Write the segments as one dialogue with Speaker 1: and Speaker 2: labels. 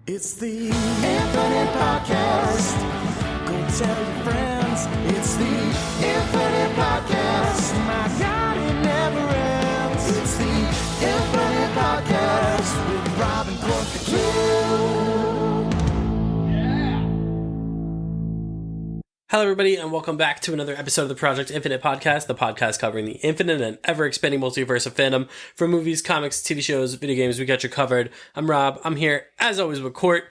Speaker 1: It's the Infinite Podcast. Go tell your friends. It's the Infinite Podcast. My God, it never ends. It's the Infinite Podcast with Rob and Cork the
Speaker 2: Hello, everybody, and welcome back to another episode of the Project Infinite Podcast, the podcast covering the infinite and ever-expanding multiverse of fandom. For movies, comics, TV shows, video games, we got you covered. I'm Rob. I'm here, as always, with Court.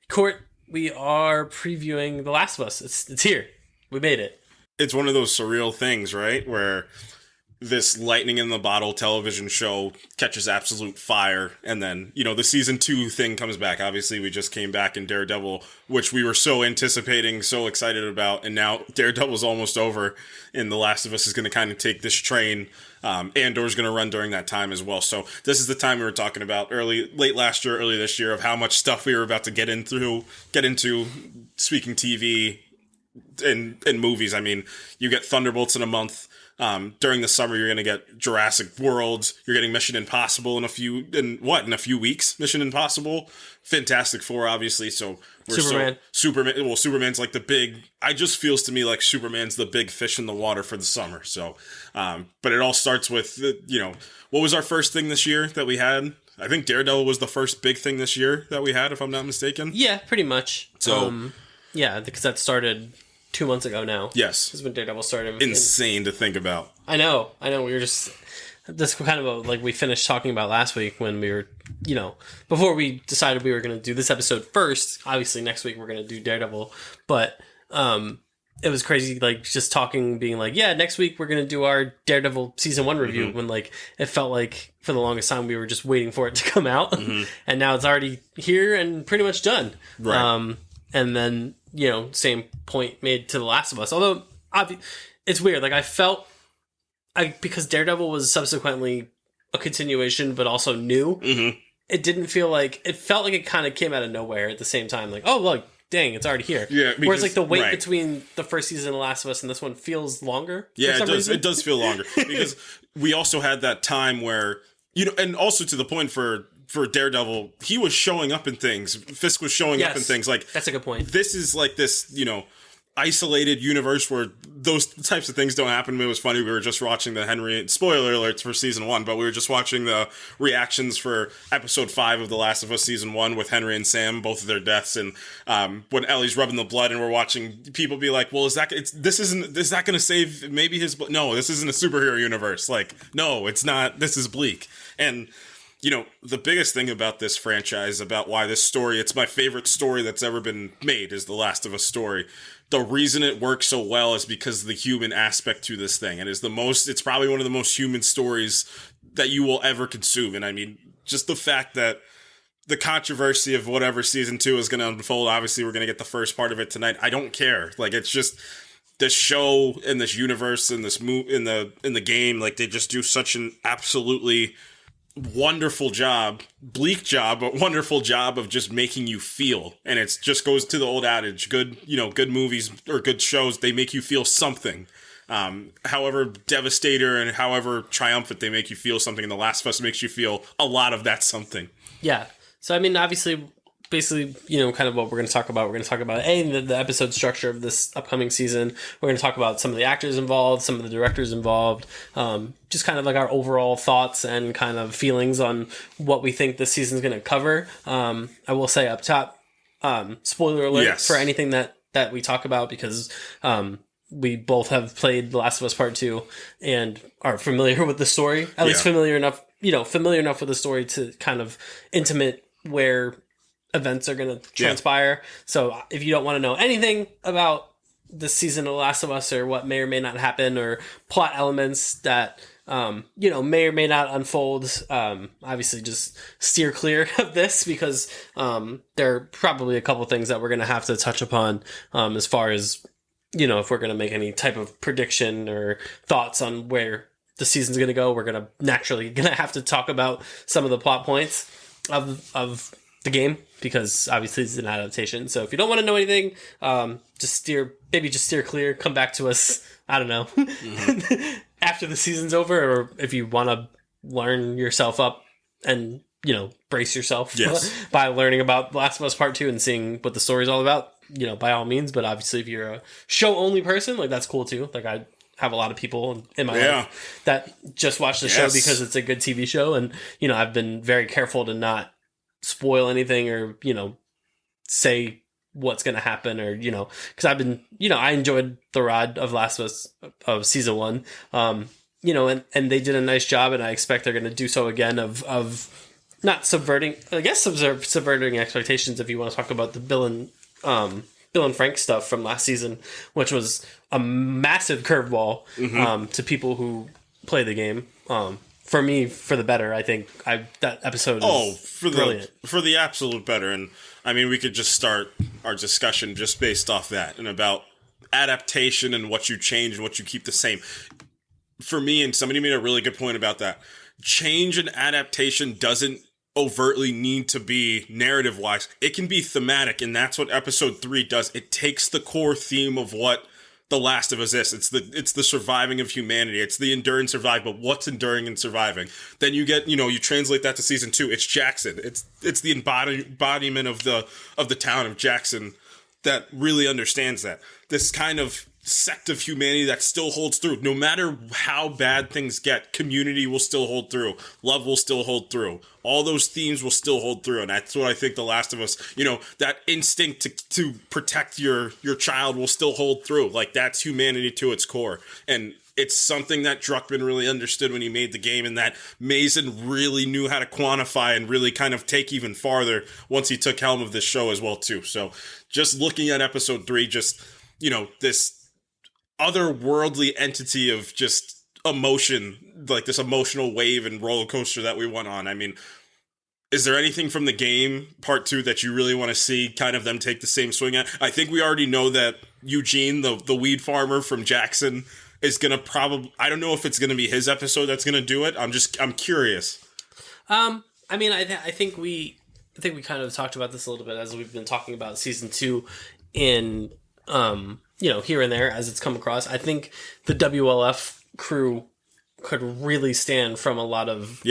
Speaker 2: Court, we are previewing The Last of Us. It's here. We made it.
Speaker 3: It's one of those surreal things, right? Where this lightning in the bottle television show catches absolute fire, and then, you know, the season 2 thing comes back. Obviously, we just came back in Daredevil, which we were so anticipating, so excited about, and now Daredevil's almost over, and The Last of Us is going to kind of take this train. Andor's going to run during that time as well. So this is the time we were talking about late last year, early this year, of how much stuff we were about to get into, speaking TV and movies. I mean, you get Thunderbolts in a month. During the summer, you're going to get Jurassic World. You're getting Mission Impossible in a few weeks. Mission Impossible, Fantastic Four, obviously. So Superman's like the big. I just feels to me like Superman's the big fish in the water for the summer. So, but it all starts with what was our first thing this year that we had? I think Daredevil was the first big thing this year that we had, if I'm not mistaken.
Speaker 2: Yeah, pretty much.
Speaker 3: So,
Speaker 2: yeah, because that started 2 months ago now.
Speaker 3: Yes.
Speaker 2: This is when Daredevil started.
Speaker 3: Insane to think about.
Speaker 2: I know. We were just... This kind of like we finished talking about last week when we were, before we decided we were going to do this episode first. Obviously, next week we're going to do Daredevil. But it was crazy, like, just talking, being like, yeah, next week we're going to do our Daredevil Season 1 review. Mm-hmm. When, like, it felt like for the longest time we were just waiting for it to come out. Mm-hmm. And now it's already here and pretty much done.
Speaker 3: Right.
Speaker 2: And then... same point made to The Last of Us. Although, it's weird. Like, because Daredevil was subsequently a continuation, but also new,
Speaker 3: mm-hmm.
Speaker 2: It felt like it kind of came out of nowhere at the same time. Like, oh, look, dang, it's already here.
Speaker 3: Yeah,
Speaker 2: whereas, like, the wait between the first season of The Last of Us and this one feels longer.
Speaker 3: Yeah, it does. It does feel longer. Because we also had that time where, and also to the point for Daredevil, he was showing up in things. Fisk was showing up in things. Like,
Speaker 2: that's a good point.
Speaker 3: This is like this, isolated universe where those types of things don't happen. It was funny. We were just watching the Henry, spoiler alerts for season 1, but we were just watching the reactions for episode 5 of The Last of Us season 1 with Henry and Sam, both of their deaths. And when Ellie's rubbing the blood and we're watching people be like, well, is that going to save maybe his blood? No, this isn't a superhero universe. Like, no, it's not. This is bleak. And the biggest thing about this franchise, about why this story, it's my favorite story that's ever been made, is The Last of Us story. The reason it works so well is because of the human aspect to this thing. And it's probably one of the most human stories that you will ever consume. And I mean, just the fact that the controversy of whatever season 2 is going to unfold, obviously we're going to get the first part of it tonight. I don't care. Like, it's just this show and this universe and this in the game, like, they just do such an absolutely wonderful job, bleak job, but wonderful job of just making you feel. And it just goes to the old adage, good movies or good shows, they make you feel something. However devastator and however triumphant they make you feel something, and The Last of Us makes you feel a lot of that something.
Speaker 2: Yeah. So, I mean, obviously, basically, kind of what we're going to talk about. We're going to talk about, the episode structure of this upcoming season. We're going to talk about some of the actors involved, some of the directors involved, just kind of like our overall thoughts and kind of feelings on what we think this season's going to cover. I will say up top, spoiler alert for anything that we talk about, because we both have played The Last of Us Part 2 and are familiar with the story. At least familiar enough with the story to kind of intimate where events are going to transpire. So if you don't want to know anything about this season of The Last of Us, or what may or may not happen, or plot elements that may or may not unfold, obviously just steer clear of this, because there are probably a couple things that we're going to have to touch upon as far as if we're going to make any type of prediction or thoughts on where the season's going to go. We're going to have to talk about some of the plot points of the game, because obviously it's an adaptation. So if you don't want to know anything, just steer clear. Come back to us, I don't know, after the season's over, or if you want to learn yourself up and brace yourself
Speaker 3: Yes.
Speaker 2: by learning about Last of Us Part 2 and seeing what the story's all about, by all means. But obviously, if you're a show-only person, like, that's cool, too. Like, I have a lot of people in my life that just watch the show because it's a good TV show. And, I've been very careful to not spoil anything or, say what's going to happen or, because I've been, I enjoyed the ride of Last of Us of season 1. And they did a nice job, and I expect they're going to do so again of not subverting, I guess subverting expectations if you want to talk about the Bill and Frank stuff from last season, which was a massive curveball to people who play the game. For me, for the better, I think that episode is brilliant.
Speaker 3: For the absolute better. And I mean, we could just start our discussion just based off that and about adaptation and what you change and what you keep the same. For me, and somebody made a really good point about that, change and adaptation doesn't overtly need to be narrative wise. It can be thematic, and that's what episode 3 does. It takes the core theme of what The Last of Us is. It's the surviving of humanity. It's the endure and survive, but what's enduring and surviving? Then you get, you translate that to season 2. It's Jackson. It's the embodiment of the town of Jackson that really understands that. This kind of sect of humanity that still holds through. No matter how bad things get, community will still hold through. Love will still hold through. All those themes will still hold through. And that's what I think The Last of Us, that instinct to protect your child will still hold through. Like, that's humanity to its core. And it's something that Druckmann really understood when he made the game, and that Mason really knew how to quantify and really kind of take even farther once he took helm of this show as well, too. So just looking at episode 3, just, this otherworldly entity of just emotion, like this emotional wave and roller coaster that we went on. I mean, is there anything from the game part 2 that you really want to see kind of them take the same swing at? I think we already know that Eugene, the weed farmer from Jackson, is going to probably, I don't know if it's going to be his episode that's going to do it. I'm curious.
Speaker 2: I mean, I think we kind of talked about this a little bit as we've been talking about season 2 in, here and there as it's come across. I think the WLF crew could really stand from a lot of,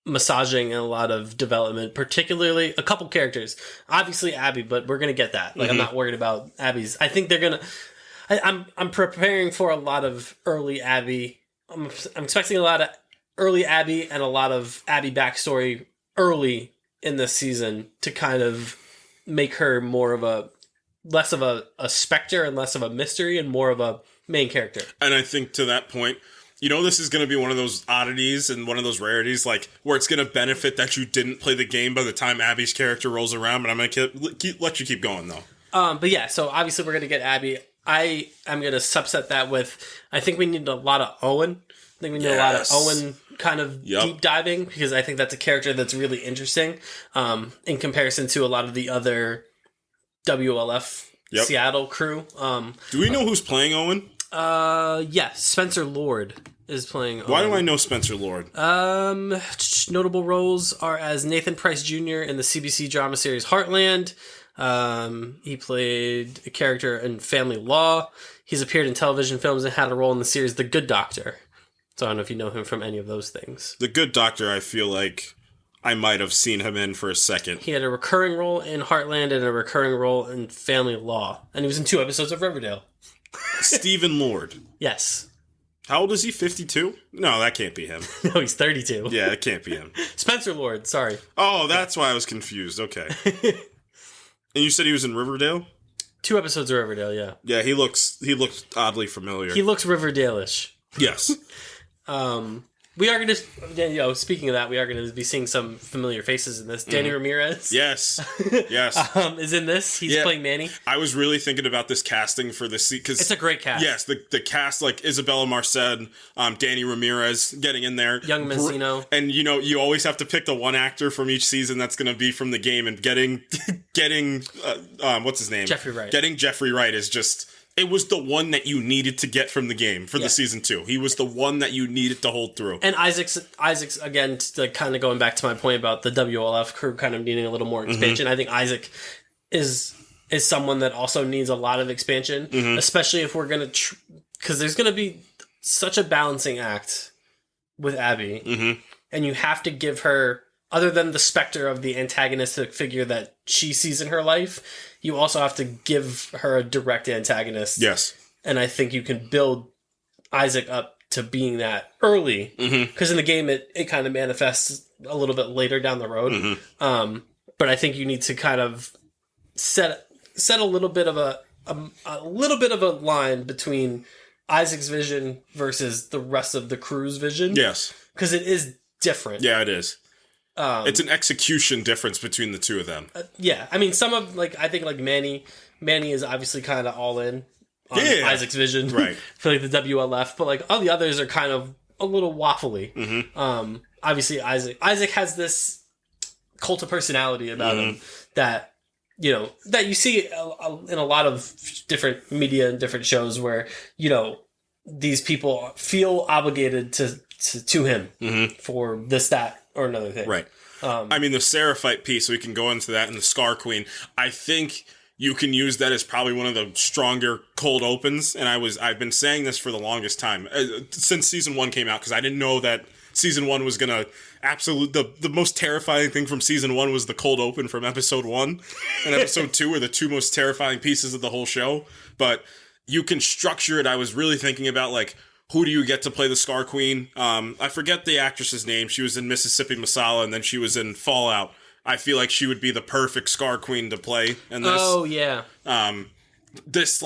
Speaker 2: massaging and a lot of development, particularly a couple characters. Obviously Abby, but we're going to get that. Like, I'm not worried about Abby's. I think they're going to, I'm preparing for a lot of early Abby. I'm expecting a lot of early Abby and a lot of Abby backstory early in this season to kind of make her less of a specter and less of a mystery and more of a main character. And
Speaker 3: I think to that point, this is going to be one of those oddities and one of those rarities, like, where it's going to benefit that you didn't play the game by the time Abby's character rolls around, but I'm going to let you keep going, though.
Speaker 2: But yeah, so obviously we're going to get Abby. I am going to subset that with, I think we need a lot of Owen. I think we need a lot of Owen kind of deep diving, because I think that's a character that's really interesting in comparison to a lot of the other WLF Seattle crew.
Speaker 3: Do we know who's playing Owen?
Speaker 2: Yeah, Spencer Lord is playing Owen.
Speaker 3: Why do I know Spencer Lord?
Speaker 2: Notable roles are as Nathan Price Jr. in the CBC drama series Heartland. He played a character in Family Law. He's appeared in television films and had a role in the series The Good Doctor. So I don't know if you know him from any of those things.
Speaker 3: The Good Doctor, I feel like I might have seen him in for a second.
Speaker 2: He had a recurring role in Heartland and a recurring role in Family Law. And he was in 2 episodes of Riverdale.
Speaker 3: Stephen Lord.
Speaker 2: Yes.
Speaker 3: How old is he? 52? No, that can't be him.
Speaker 2: No, he's 32.
Speaker 3: Yeah, it can't be him.
Speaker 2: Spencer Lord, sorry.
Speaker 3: Oh, that's why I was confused. Okay. And you said he was in Riverdale?
Speaker 2: 2 episodes of Riverdale, yeah.
Speaker 3: Yeah, he looks oddly familiar.
Speaker 2: He looks Riverdale-ish.
Speaker 3: Yes.
Speaker 2: We are going to, speaking of that, we are going to be seeing some familiar faces in this. Danny Ramirez.
Speaker 3: Yes. Yes.
Speaker 2: Is in this. He's playing Manny.
Speaker 3: I was really thinking about this casting for this because
Speaker 2: it's a great cast.
Speaker 3: Yes, the cast, like Isabella Marced, Danny Ramirez getting in there.
Speaker 2: Young Mencino.
Speaker 3: And, you always have to pick the one actor from each season that's going to be from the game, and getting what's his name?
Speaker 2: Jeffrey Wright.
Speaker 3: Getting Jeffrey Wright is just... It was the one that you needed to get from the game for the season 2. He was the one that you needed to hold through.
Speaker 2: And Isaac's again, kind of going back to my point about the WLF crew kind of needing a little more expansion. I think Isaac is someone that also needs a lot of expansion, especially if we're going to... Because there's going to be such a balancing act with Abby and you have to give her, other than the specter of the antagonistic figure that she sees in her life, you also have to give her a direct antagonist.
Speaker 3: Yes.
Speaker 2: And I think you can build Isaac up to being that early, because in the game it kind of manifests a little bit later down the road. But I think you need to kind of set a little bit of a little bit of a line between Isaac's vision versus the rest of the crew's vision.
Speaker 3: Yes,
Speaker 2: because it is different.
Speaker 3: Yeah, it is. It's an execution difference between the two of them.
Speaker 2: Yeah, I mean, some of I think Manny is obviously kind of all in on Isaac's vision,
Speaker 3: right?
Speaker 2: For the WLF, but all the others are kind of a little waffly. Obviously, Isaac has this cult of personality about him that that you see in a lot of different media and different shows where these people feel obligated to him for this, that, or another thing.
Speaker 3: Right. I mean, the Seraphite piece, we can go into that, and the Scar Queen. I think you can use that as probably one of the stronger cold opens, and I've been saying this for the longest time since season 1 came out, because I didn't know that season 1 was gonna the most terrifying thing from season 1 was the cold open from episode 1, and episode 2 were the two most terrifying pieces of the whole show. But you can structure it. I was really thinking about who do you get to play the Scar Queen? I forget the actress's name. She was in Mississippi Masala, and then she was in Fallout. I feel like she would be the perfect Scar Queen to play in this.
Speaker 2: Oh yeah.
Speaker 3: This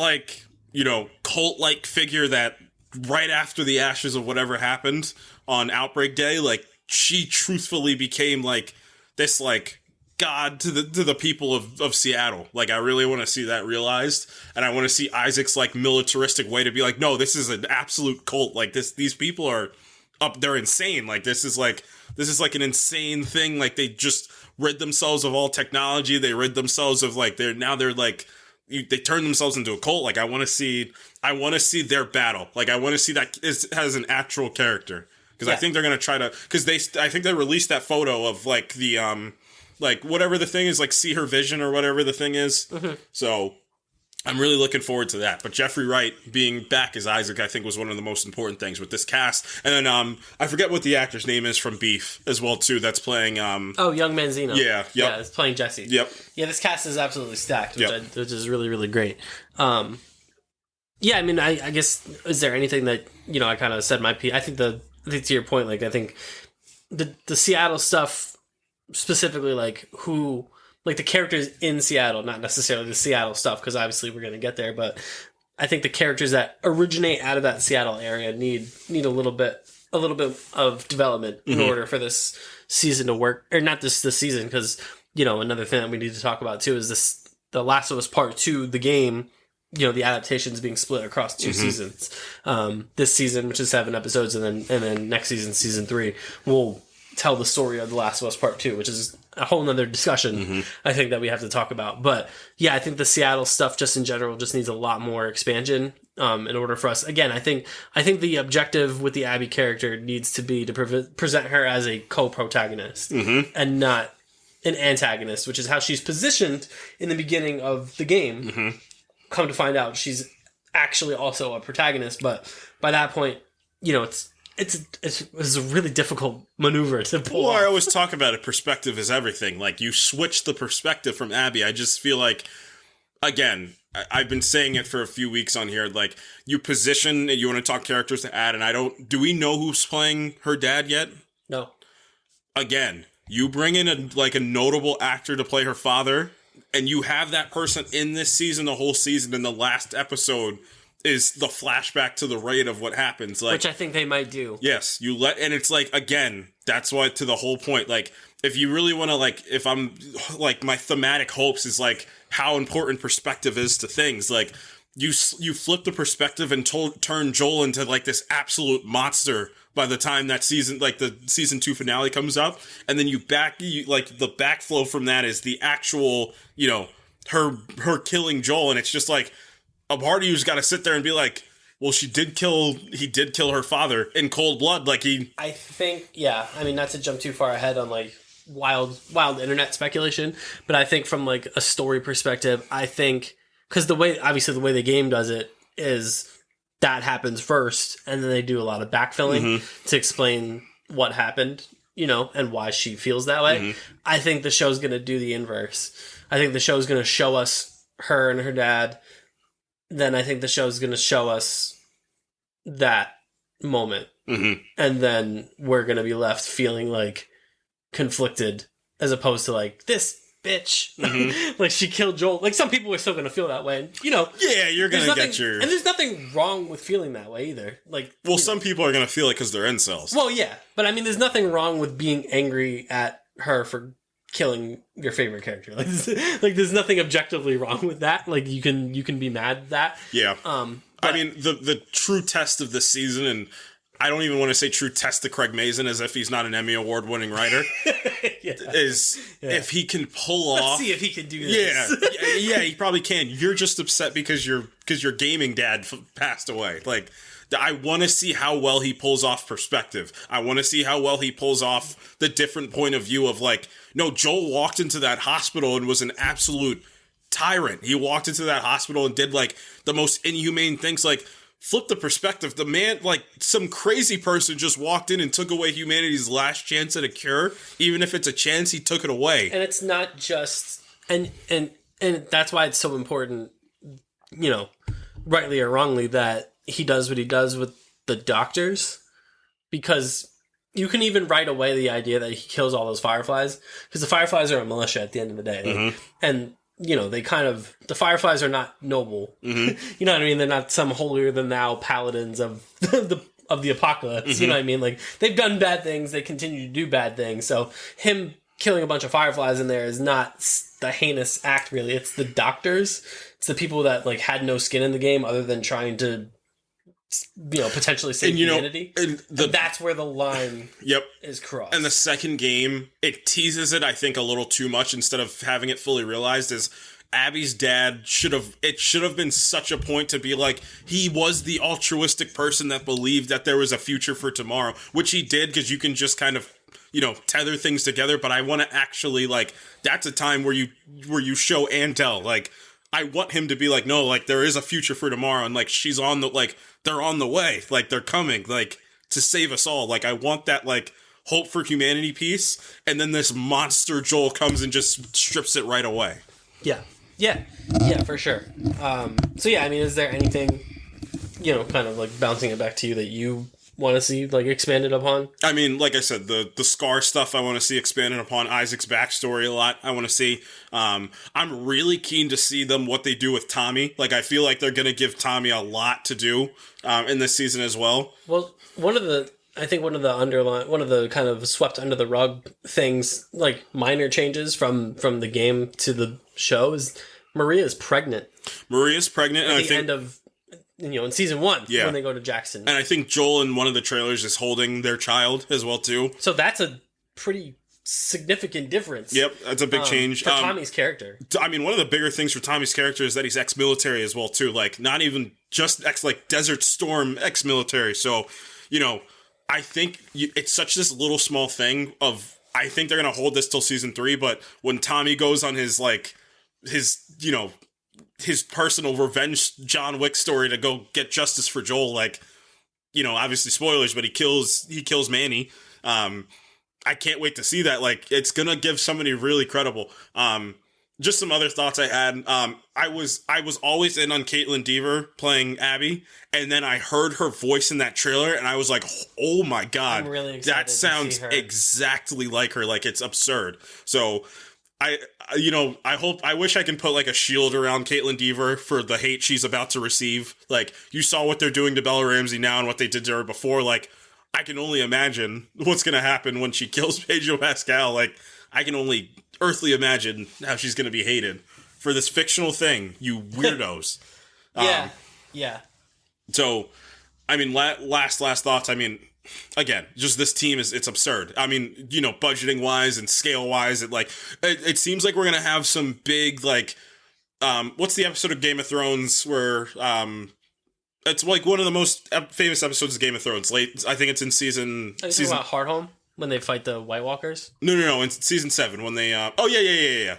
Speaker 3: cult-like figure that right after the ashes of whatever happened on Outbreak Day, she truthfully became this god to the people of Seattle. I really want to see that realized, and I want to see Isaac's militaristic way to be no, this is an absolute cult. These people are up, they're insane. This is an insane thing. They just rid themselves of all technology. They rid themselves of they turn themselves into a cult. I want to see their battle. I want to see that as an actual character. Because I think they're going to try to... Because I think they released that photo of, the, whatever the thing is, see her vision or whatever the thing is. So, I'm really looking forward to that. But Jeffrey Wright being back as Isaac, I think, was one of the most important things with this cast. And then, I forget what the actor's name is from Beef as well, too. That's playing... Young
Speaker 2: Manzino.
Speaker 3: Yeah, yep.
Speaker 2: Yeah, it's playing Jesse.
Speaker 3: Yep.
Speaker 2: Yeah, this cast is absolutely stacked, which is really, really great. Yeah, I mean, I guess, is there anything that, I kind of said my piece? I think to your point, I think the Seattle stuff, specifically, who, the characters in Seattle, not necessarily the Seattle stuff, because obviously we're going to get there, but I think the characters that originate out of that Seattle area need a little bit of development in order for this season to work, or not just this season, because, another thing that we need to talk about too is The Last of Us Part 2, the game. The adaptation's being split across 2 seasons. This season, which is 7 episodes, and then next season, season 3, will tell the story of The Last of Us Part 2, which is a whole nother discussion, I think, that we have to talk about. But yeah, I think the Seattle stuff just in general just needs a lot more expansion in order for us. Again, I think the objective with the Abby character needs to be to present her as a co-protagonist and not an antagonist, which is how she's positioned in the beginning of the game. Come to find out, she's actually also a protagonist, but by that point, it's a really difficult maneuver to pull off.
Speaker 3: I always talk about it. Perspective is everything. You switch the perspective from Abby. I just feel again, I've been saying it for a few weeks on here. You position, you want to talk characters to add, and do we know who's playing her dad yet?
Speaker 2: No.
Speaker 3: Again, you bring in a notable actor to play her father, and you have that person in this season, the whole season, and the last episode is the flashback to the raid of what happens.
Speaker 2: Which I think they might do.
Speaker 3: Yes, and it's again, that's why, to the whole point, if you really want to, if I'm, my thematic hopes is, how important perspective is to things. You flip the perspective and turn Joel into, this absolute monster by the time that season, the season 2 finale comes up, and then the backflow from that is the actual, her killing Joel, and it's just a part of you's got to sit there and be well, he did kill her father in cold blood, I think, yeah, I mean, not to jump too far ahead on wild internet speculation, but I think from a story perspective, I think, because the way the game does it is that happens first, and then they do a lot of backfilling to explain what happened
Speaker 2: and why she feels that way.
Speaker 3: Mm-hmm.
Speaker 2: I think the show's going to do the inverse. I think the show's going to show us her and her dad. Then I think the show's going to show us that moment.
Speaker 3: Mm-hmm.
Speaker 2: And then we're going to be left feeling like conflicted as opposed to like, this bitch.
Speaker 3: Mm-hmm.
Speaker 2: Like she killed Joel. Like some people are still going to feel that way. And,
Speaker 3: Yeah, you're going to get your...
Speaker 2: And there's nothing wrong with feeling that way either. Like,
Speaker 3: Well, some people are going to feel it because they're incels.
Speaker 2: Well, yeah. But I mean, there's nothing wrong with being angry at her for killing your favorite character. Like there's nothing objectively wrong with that. Like you can be mad at that.
Speaker 3: Yeah.
Speaker 2: But,
Speaker 3: I mean, the true test of this season, and I don't even want to say true test to Craig Mazin as if he's not an Emmy Award winning writer, is if he can pull off.
Speaker 2: Let's see if he can do this.
Speaker 3: Yeah, he probably can. You're just upset because your gaming dad passed away. Like, I want to see how well he pulls off perspective. I want to see how well he pulls off the different point of view of like, no, Joel walked into that hospital and was an absolute tyrant. He walked into that hospital and did like the most inhumane things. Like, flip the perspective. The man, like some crazy person just walked in and took away humanity's last chance at a cure. Even if it's a chance, he took it away.
Speaker 2: And it's not just, and that's why it's so important, rightly or wrongly, that he does what he does with the doctors, because you can even write away the idea that he kills all those Fireflies, because the Fireflies are a militia at the end of the day.
Speaker 3: Mm-hmm.
Speaker 2: And, they kind of, the Fireflies are not noble.
Speaker 3: Mm-hmm.
Speaker 2: You know what I mean? They're not some holier than thou paladins of the apocalypse.
Speaker 3: Mm-hmm.
Speaker 2: You know what I mean? Like, they've done bad things. They continue to do bad things. So him killing a bunch of Fireflies in there is not the heinous act, really. It's the doctors. It's the people that, like, had no skin in the game other than trying to, potentially save humanity. And that's where the line is crossed.
Speaker 3: And the second game, it teases it, I think, a little too much instead of having it fully realized. Is Abby's dad should have been such a point to be like, he was the altruistic person that believed that there was a future for tomorrow, which he did, because you can just kind of, tether things together. But I want to actually, like, that's a time where you show and tell, like, I want him to be like, no, like, there is a future for tomorrow, and like, she's on the, like, they're on the way, like, they're coming, like, to save us all. Like, I want that, like, hope for humanity piece, and then this monster Joel comes and just strips it right away.
Speaker 2: Yeah, for sure. So yeah, I mean, is there anything, kind of like bouncing it back to you that you want to see like expanded upon?
Speaker 3: I mean, like I said, the Scar stuff I want to see expanded upon. Isaac's backstory a lot I want to see. I'm really keen to see what they do with Tommy. Like, I feel like they're going to give Tommy a lot to do in this season as well.
Speaker 2: Well, one of the kind of swept under the rug things, like minor changes from the game to the show, is Maria's pregnant.
Speaker 3: Maria's pregnant,
Speaker 2: at the end of in season 1, when they go to Jackson.
Speaker 3: And I think Joel in one of the trailers is holding their child as well too.
Speaker 2: So that's a pretty significant difference.
Speaker 3: Yep, that's a big change
Speaker 2: for Tommy's character.
Speaker 3: I mean, one of the bigger things for Tommy's character is that he's ex-military as well too. Like, not even just Desert Storm ex-military. So, I think it's such this little small thing of, I think they're going to hold this till season 3, but when Tommy goes on his personal revenge John Wick story to go get justice for Joel, like, obviously spoilers, but he kills Manny. I can't wait to see that. Like, it's going to give somebody really credible. Just some other thoughts I had. I was always in on Caitlin Dever playing Abby, and then I heard her voice in that trailer, and I was like, "Oh my god,
Speaker 2: I'm really excited
Speaker 3: that sounds
Speaker 2: to see her.
Speaker 3: exactly like her! Like, it's absurd." So, I wish I can put like a shield around Caitlin Dever for the hate she's about to receive. Like, you saw what they're doing to Bella Ramsey now and what they did to her before. Like, I can only imagine what's gonna happen when she kills Pedro Pascal. Like, I can only earthly imagine how she's going to be hated for this fictional thing, you weirdos.
Speaker 2: Yeah.
Speaker 3: So, I mean, last thoughts. I mean, again, just this team it's absurd. I mean, budgeting wise and scale wise, it seems like we're going to have some big, like, what's the episode of Game of Thrones where, it's like one of the most famous episodes of Game of Thrones. I think it's in season
Speaker 2: about Hardhome? When they fight the White Walkers?
Speaker 3: No. In season 7, when they... Oh, yeah.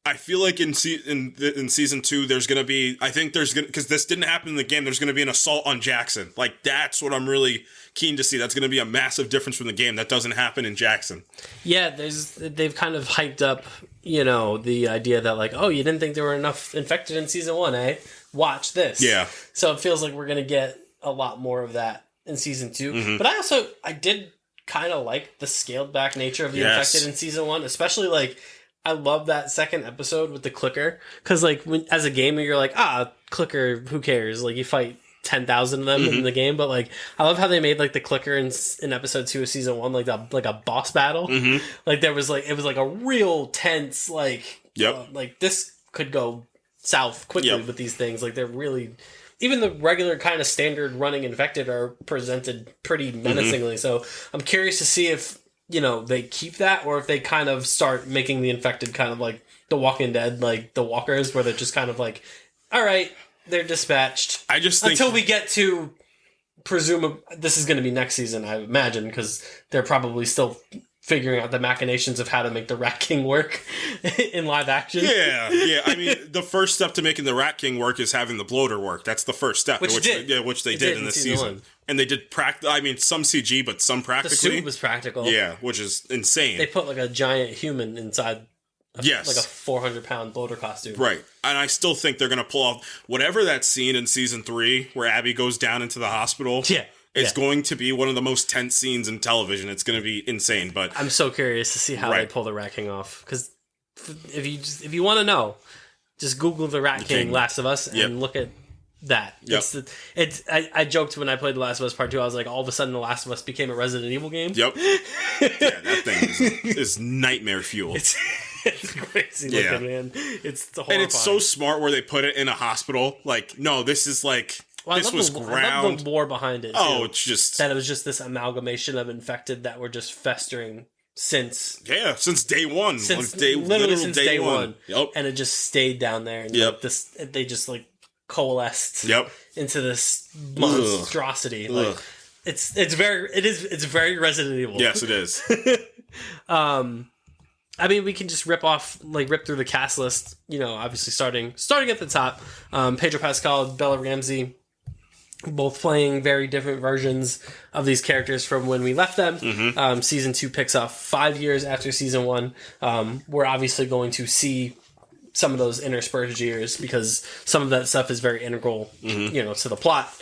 Speaker 3: I feel like in season 2, there's going to be, because this didn't happen in the game, there's going to be an assault on Jackson. Like, that's what I'm really keen to see. That's going to be a massive difference from the game. That doesn't happen in Jackson.
Speaker 2: Yeah, they've kind of hyped up, the idea that, like, oh, you didn't think there were enough infected in season 1, eh? Watch this.
Speaker 3: Yeah.
Speaker 2: So it feels like we're going to get a lot more of that in season 2. Mm-hmm. But I did kind of like the scaled back nature of the infected in season 1, especially, like, I love that second episode with the clicker, because like as a gamer you're like, clicker, who cares, like you fight 10,000 of them in the game, but like I love how they made like the clicker in episode 2 of season 1 like a boss battle. Like it was like a real tense, like like this could go south quickly with these things. Like they're really, even the regular kind of standard running infected are presented pretty menacingly. So I'm curious to see if they keep that, or if they kind of start making the infected kind of like the Walking Dead, like the walkers, where they're just kind of like, all right, they're dispatched.
Speaker 3: I just think,
Speaker 2: until we get to this is going to be next season, I imagine, because they're probably still figuring out the machinations of how to make the Rat King work in live action.
Speaker 3: Yeah. I mean, the first step to making the Rat King work is having the bloater work. That's the first step, which they did in this season. 1. And they did some CG, but some practically.
Speaker 2: The suit was practical.
Speaker 3: Yeah, which is insane.
Speaker 2: They put like a giant human inside like a 400-pound bloater costume.
Speaker 3: Right. And I still think they're going to pull off whatever that scene in season 3 where Abby goes down into the hospital.
Speaker 2: Yeah.
Speaker 3: It's going to be one of the most tense scenes in television. It's going to be insane. But
Speaker 2: I'm so curious to see how they pull the Rat King off. Because if you want to know, just Google the Rat King Last of Us and look at that. Yep. I joked when I played The Last of Us Part 2, I was like, all of a sudden The Last of Us became a Resident Evil game.
Speaker 3: Yep. That thing is nightmare fuel.
Speaker 2: It's crazy looking, man. It's horrifying.
Speaker 3: And it's so smart where they put it in a hospital. Like, no, this is like... this was ground.
Speaker 2: I love the lore behind it.
Speaker 3: Oh, it's just...
Speaker 2: that it was just this amalgamation of infected that were just festering since
Speaker 3: day one.
Speaker 2: Since day one.
Speaker 3: Yep.
Speaker 2: And it just stayed down there. And they just like coalesced into this monstrosity. Like it's very Resident Evil.
Speaker 3: Yes, it is.
Speaker 2: I mean, we can just rip through the cast list, obviously starting at the top. Pedro Pascal, Bella Ramsey, both playing very different versions of these characters from when we left them. Season 2 picks up 5 years after season 1. We're obviously going to see some of those interspersed years because some of that stuff is very integral, to the plot.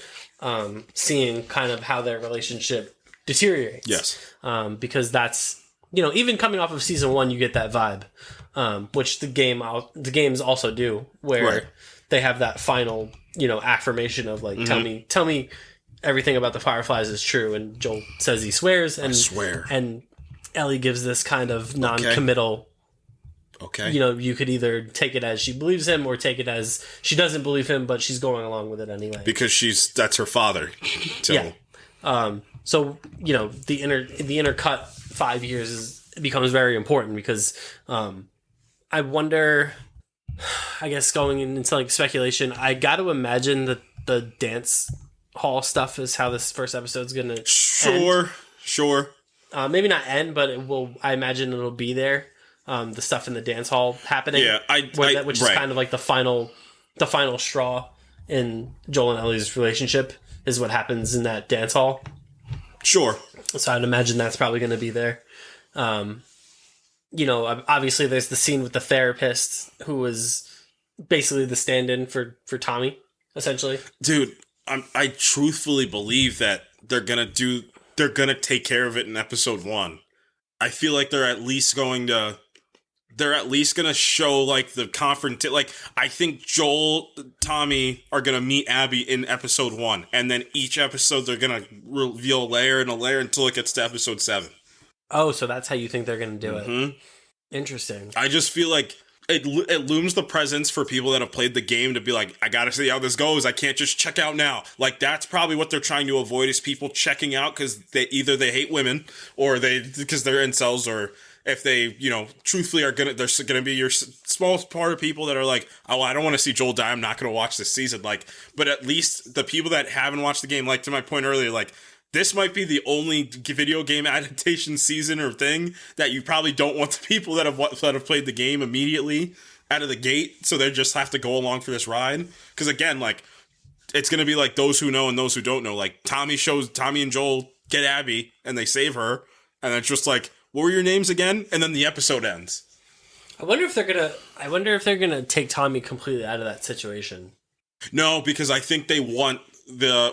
Speaker 2: Seeing kind of how their relationship deteriorates.
Speaker 3: Yes.
Speaker 2: Because that's, even coming off of season 1, you get that vibe, which the games also do, where they have that final, affirmation of like, tell me everything about the Fireflies is true. And Joel says he swears, and
Speaker 3: I swear.
Speaker 2: And Ellie gives this kind of non-committal.
Speaker 3: Okay.
Speaker 2: You could either take it as she believes him or take it as she doesn't believe him, but she's going along with it anyway.
Speaker 3: Because that's her father. So.
Speaker 2: Yeah. So, the inner cut 5 years becomes very important because I wonder, I guess going into like speculation, I got to imagine that the dance hall stuff is how this first episode's going to end.
Speaker 3: Sure.
Speaker 2: Maybe not end, but I imagine it'll be there. The stuff in the dance hall happening.
Speaker 3: Yeah,
Speaker 2: which is kind of like the final straw in Joel and Ellie's relationship is what happens in that dance hall.
Speaker 3: Sure.
Speaker 2: So I'd imagine that's probably going to be there. Obviously there's the scene with the therapist who was basically the stand-in for Tommy, essentially.
Speaker 3: Dude, I truthfully believe that they're gonna take care of it in episode 1. I feel like they're at least going to show like the like I think Joel, Tommy are gonna meet Abby in episode 1, and then each episode they're gonna reveal a layer and a layer until it gets to episode 7.
Speaker 2: Oh, so that's how you think they're gonna do it. Interesting.
Speaker 3: I just feel like it looms the presence for people that have played the game to be like, I gotta see how this goes. I can't just check out now. Like, that's probably what they're trying to avoid, is people checking out because they hate women, or because they're incels, or if they, truthfully there's gonna be your small part of people that are like, oh, I don't want to see Joel die, I'm not gonna watch this season. Like, but at least the people that haven't watched the game, like to my point earlier, like, this might be the only video game adaptation season or thing that you probably don't want the people that have played the game immediately out of the gate, so they just have to go along for this ride. Because again, like, it's going to be like those who know and those who don't know. Like, Tommy and Joel get Abby, and they save her, and it's just like, what were your names again? And then the episode ends.
Speaker 2: I wonder if they're gonna take Tommy completely out of that situation.
Speaker 3: No, because I think they want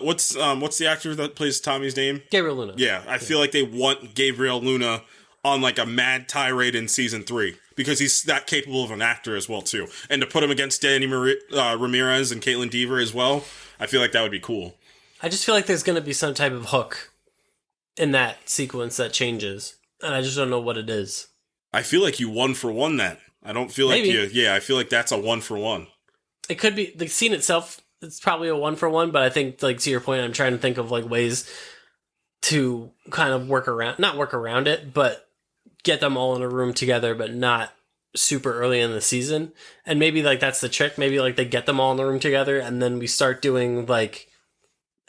Speaker 3: what's the actor that plays Tommy's name?
Speaker 2: Gabriel Luna.
Speaker 3: Yeah, I feel like they want Gabriel Luna on like a mad tirade in season 3 because he's that capable of an actor as well too. And to put him against Danny Ramirez and Caitlin Deaver as well, I feel like that would be cool. I
Speaker 2: just feel like there's going to be some type of hook in that sequence that changes, and I just don't know what it is.
Speaker 3: I feel like you 1-for-1 that. I don't feel like I feel like that's a 1-for-1.
Speaker 2: It could be the scene itself. It's probably a 1-for-1, but I think, like, to your point, I'm trying to think of like ways to kind of not work around it, but get them all in a room together, but not super early in the season. And maybe like that's the trick. Maybe like they get them all in the room together, and then we start doing like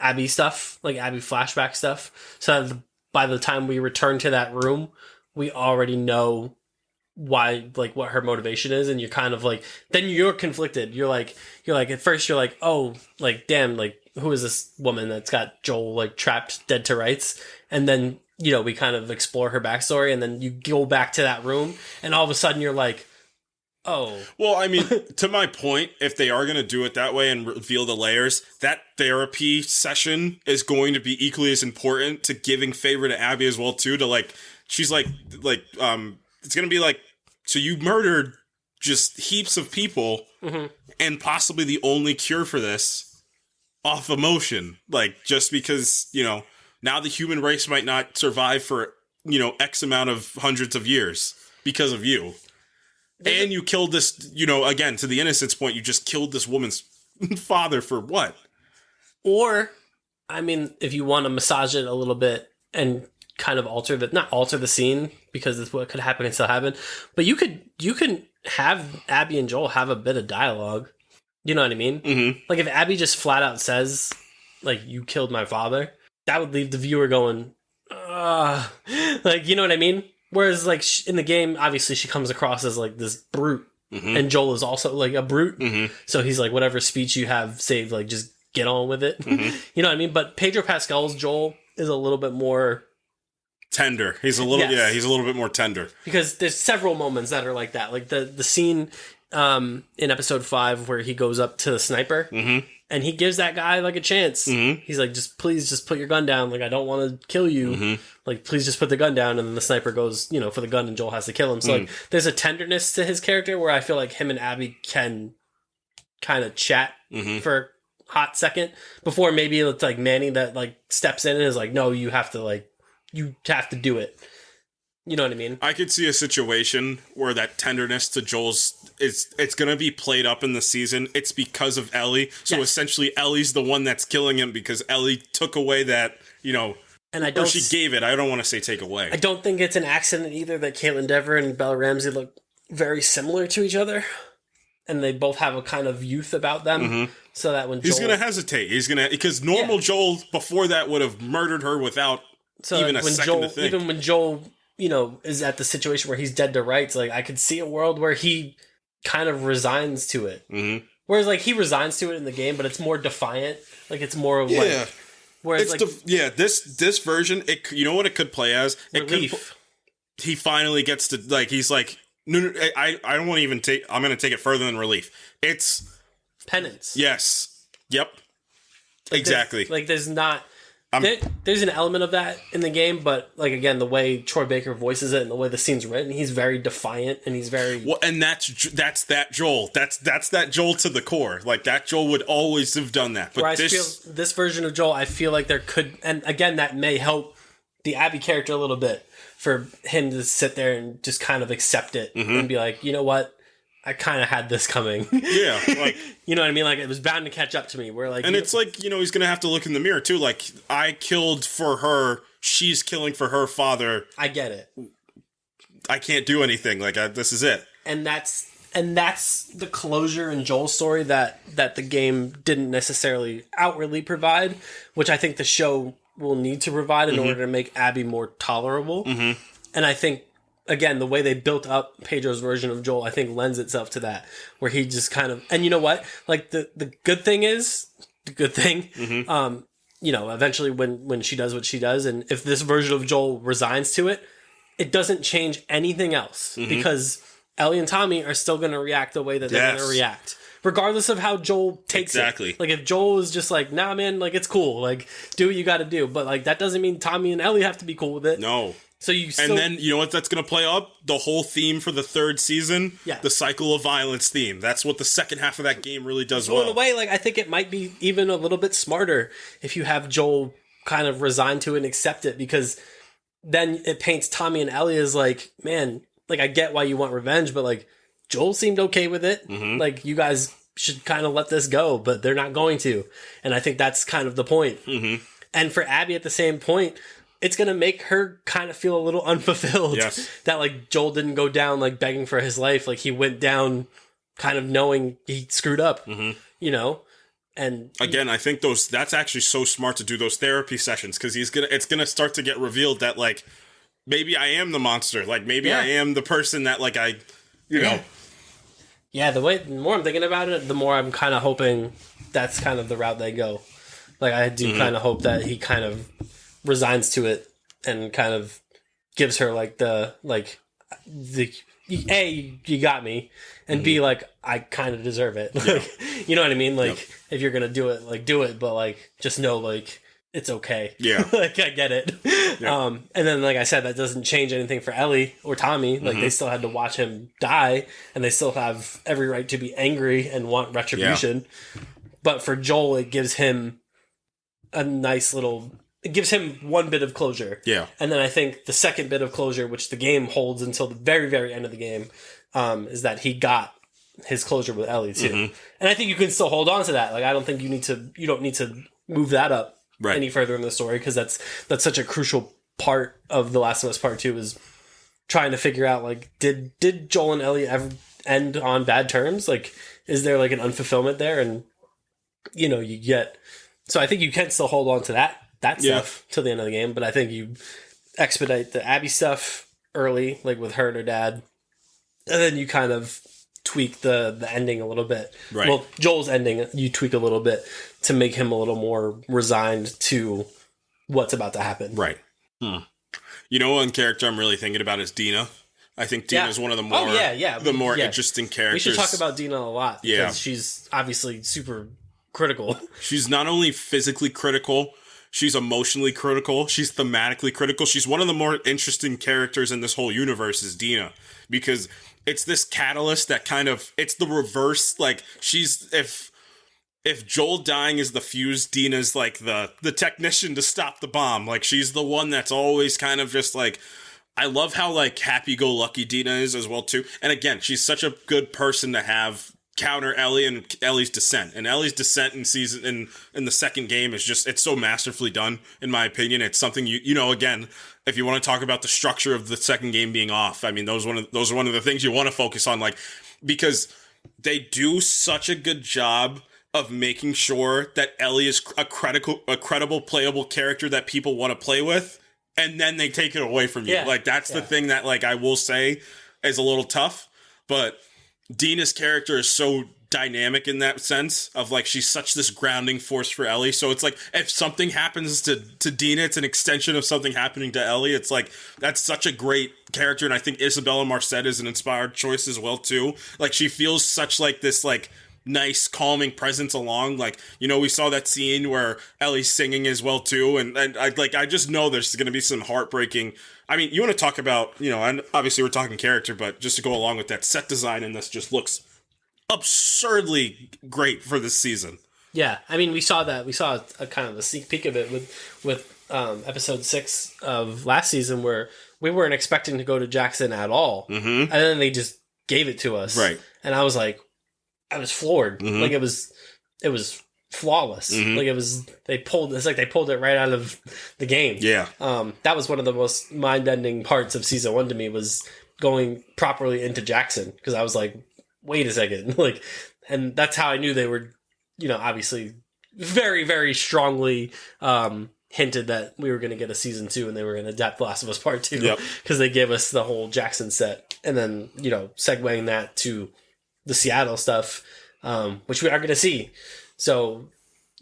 Speaker 2: Abby stuff, like Abby flashback stuff, so that by the time we return to that room, we already know why, like, what her motivation is, and you're kind of like, then you're conflicted. You're like at first you're like, oh, like, damn, like, who is this woman that's got Joel like trapped dead to rights? And then, you know, we kind of explore her backstory, and then you go back to that room, and all of a sudden you're like, oh.
Speaker 3: Well, I mean, to my point, if they are going to do it that way and reveal the layers, that therapy session is going to be equally as important to giving favor to Abby as well too. To like, she's like, it's going to be like, so you murdered just heaps of people, and possibly the only cure for this off emotion. Like, just because, you know, now the human race might not survive for, you know, X amount of hundreds of years because of you. And you killed this, you know, again, to the innocence point, you just killed this woman's father for what?
Speaker 2: Or, I mean, if you want to massage it a little bit and kind of not alter the scene, because it's what could happen can still happen, but you can have Abby and Joel have a bit of dialogue. You know what I mean? Mm-hmm. Like, if Abby just flat out says, like, you killed my father, that would leave the viewer going, like, you know what I mean? Whereas, like, in the game, obviously she comes across as like this brute, and Joel is also like a brute. So he's like, whatever speech you have saved, like, just get on with it. You know what I mean? But Pedro Pascal's Joel is a little bit more
Speaker 3: tender. He's a little, he's a little bit more tender.
Speaker 2: Because there's several moments that are like that. Like the scene in episode 5 where he goes up to the sniper and he gives that guy like a chance. He's like, please just put your gun down. Like, I don't want to kill you. Like, please just put the gun down. And then the sniper goes, you know, for the gun, and Joel has to kill him. So like, there's a tenderness to his character where I feel like him and Abby can kind of chat for a hot second before maybe it's like Manny that like steps in and is like, no, you have to do it. You know what I mean?
Speaker 3: I could see a situation where that tenderness to Joel's it's going to be played up in the season. It's because of Ellie. So essentially Ellie's the one that's killing him because Ellie took away that, you know,
Speaker 2: and
Speaker 3: or she gave it. I don't want to say take away.
Speaker 2: I don't think it's an accident either that Caitlin Dever and Bella Ramsey look very similar to each other. And they both have a kind of youth about them. So that when
Speaker 3: he's going to hesitate. He's going to, because normal Joel before that would have murdered her without even a second to think.
Speaker 2: Even when Joel, you know, is at the situation where he's dead to rights, like, I could see a world where he kind of resigns to it. Whereas, like, he resigns to it in the game, but it's more defiant. Like, it's more of like, whereas
Speaker 3: it's like, this version, it, you know what it could play as?
Speaker 2: Relief.
Speaker 3: He finally gets to, like, he's like, no, I don't want to even take, I'm going to take it further than relief. It's
Speaker 2: penance.
Speaker 3: Yes. Yep.
Speaker 2: Like,
Speaker 3: exactly.
Speaker 2: There's not. There's an element of that in the game, but like, again, the way Troy Baker voices it and the way the scene's written, he's very defiant and he's very
Speaker 3: well. And that's that Joel. That's that Joel to the core. Like, that Joel would always have done that. But
Speaker 2: I feel this version of Joel, I feel like there could, and again, that may help the Abby character a little bit for him to sit there and just kind of accept it and be like, you know what? I kind of had this coming.
Speaker 3: Yeah. Like,
Speaker 2: you know what I mean? Like, it was bound to catch up to me. Where like,
Speaker 3: and it's like, you know, he's going to have to look in the mirror too. Like, I killed for her. She's killing for her father.
Speaker 2: I get it.
Speaker 3: I can't do anything. Like, this is it.
Speaker 2: And that's the closure in Joel's story that the game didn't necessarily outwardly provide, which I think the show will need to provide in order to make Abby more tolerable. And I think again, the way they built up Pedro's version of Joel, I think lends itself to that, where he just kind of, and you know what? Like the good thing is, you know, eventually when she does what she does, and if this version of Joel resigns to it, it doesn't change anything else because Ellie and Tommy are still going to react the way that they're going to react. Regardless of how Joel takes it. Like, if Joel is just like, nah, man, like, it's cool. Like, do what you got to do. But, like, that doesn't mean Tommy and Ellie have to be cool with it.
Speaker 3: No.
Speaker 2: So you still...
Speaker 3: And then, you know what that's going to play up? The whole theme for the third season?
Speaker 2: Yeah.
Speaker 3: The cycle of violence theme. That's what the second half of that game really does well.
Speaker 2: In a way, like, I think it might be even a little bit smarter if you have Joel kind of resign to it and accept it, because then it paints Tommy and Ellie as, like, man, like, I get why you want revenge, but, like, Joel seemed okay with it.
Speaker 3: Mm-hmm.
Speaker 2: Like, you guys should kind of let this go, but they're not going to. And I think that's kind of the point.
Speaker 3: Mm-hmm.
Speaker 2: And for Abby at the same point, it's going to make her kind of feel a little unfulfilled.
Speaker 3: Yes.
Speaker 2: That, like, Joel didn't go down, like, begging for his life. Like, he went down kind of knowing he screwed up, you know? And
Speaker 3: again, I think that's actually so smart to do those therapy sessions, because it's gonna start to get revealed that, like, maybe I am the monster. Like, maybe I am the person that, like, you know.
Speaker 2: Yeah, the more I'm thinking about it, the more I'm kind of hoping that's kind of the route they go. Like, I do kind of hope that he kind of resigns to it and kind of gives her, like, A, you got me, and B, like, I kind of deserve it. Like, you know what I mean? Like, if you're going to do it, like, do it, but, like, just know, like, it's okay.
Speaker 3: Yeah.
Speaker 2: Like, I get it.
Speaker 3: Yeah.
Speaker 2: And then, like I said, that doesn't change anything for Ellie or Tommy. Like, they still had to watch him die, and they still have every right to be angry and want retribution. Yeah. But for Joel, it gives him a nice little... It gives him one bit of closure.
Speaker 3: Yeah.
Speaker 2: And then I think the second bit of closure, which the game holds until the very, very end of the game, is that he got his closure with Ellie, too. And I think you can still hold on to that. Like, I don't think you don't need to move that up any further in the story, because that's such a crucial part of The Last of Us Part 2, is trying to figure out, like, did Joel and Ellie ever end on bad terms? Like, is there, like, an unfulfillment there? And, you know, you get... So I think you can still hold on to that stuff till the end of the game, but I think you expedite the Abby stuff early, like with her and her dad, and then you kind of tweak the ending a little bit.
Speaker 3: Right.
Speaker 2: Well, Joel's ending, you tweak a little bit to make him a little more resigned to what's about to happen.
Speaker 3: Right. You know, one character I'm really thinking about is Dina. I think Dina is one of the more interesting characters.
Speaker 2: We should talk about Dina a lot, because she's obviously super critical.
Speaker 3: She's not only physically critical, she's emotionally critical, she's thematically critical. She's one of the more interesting characters in this whole universe, is Dina, because it's this catalyst that kind of, it's the reverse. Like, she's, if Joel dying is the fuse, Dina's like the technician to stop the bomb. Like, she's the one that's always kind of just like, I love how, like, happy-go-lucky Dina is as well, too. And again, she's such a good person to have counter Ellie and Ellie's descent. And Ellie's descent in the second game is just, it's so masterfully done, in my opinion. It's something you know, again, if you want to talk about the structure of the second game being off, I mean, those are one of the things you want to focus on, like, because they do such a good job of making sure that Ellie is a credible, playable character that people want to play with, and then they take it away from you. Yeah. Like, that's the thing that, like, I will say is a little tough, but Dina's character is so dynamic in that sense of, like, she's such this grounding force for Ellie. So it's like, if something happens to Dina, it's an extension of something happening to Ellie. It's like, that's such a great character. And I think Isabella Marcet is an inspired choice as well, too. Like, she feels such, like, this, like, nice, calming presence along. Like, you know, we saw that scene where Ellie's singing as well, too. And I just know there's going to be some heartbreaking... I mean, you want to talk about, you know, and obviously we're talking character, but just to go along with that, set design in this just looks absurdly great for this season.
Speaker 2: Yeah, I mean, we saw a kind of a sneak peek of it with episode 6 of last season, where we weren't expecting to go to Jackson at all, and then they just gave it to us,
Speaker 3: right? And
Speaker 2: I was like, I was floored. Like, it was flawless. Like, they pulled it right out of the game.
Speaker 3: Yeah.
Speaker 2: That was one of the most mind-bending parts of season 1 to me, was going properly into Jackson, because I was like, wait a second. Like, and that's how I knew they were, you know, obviously very, very strongly hinted that we were going to get a season 2 and they were going to adapt The Last of Us Part 2
Speaker 3: Yep.
Speaker 2: because they gave us the whole Jackson set, and then segueing that to the Seattle stuff, which we are going to see. So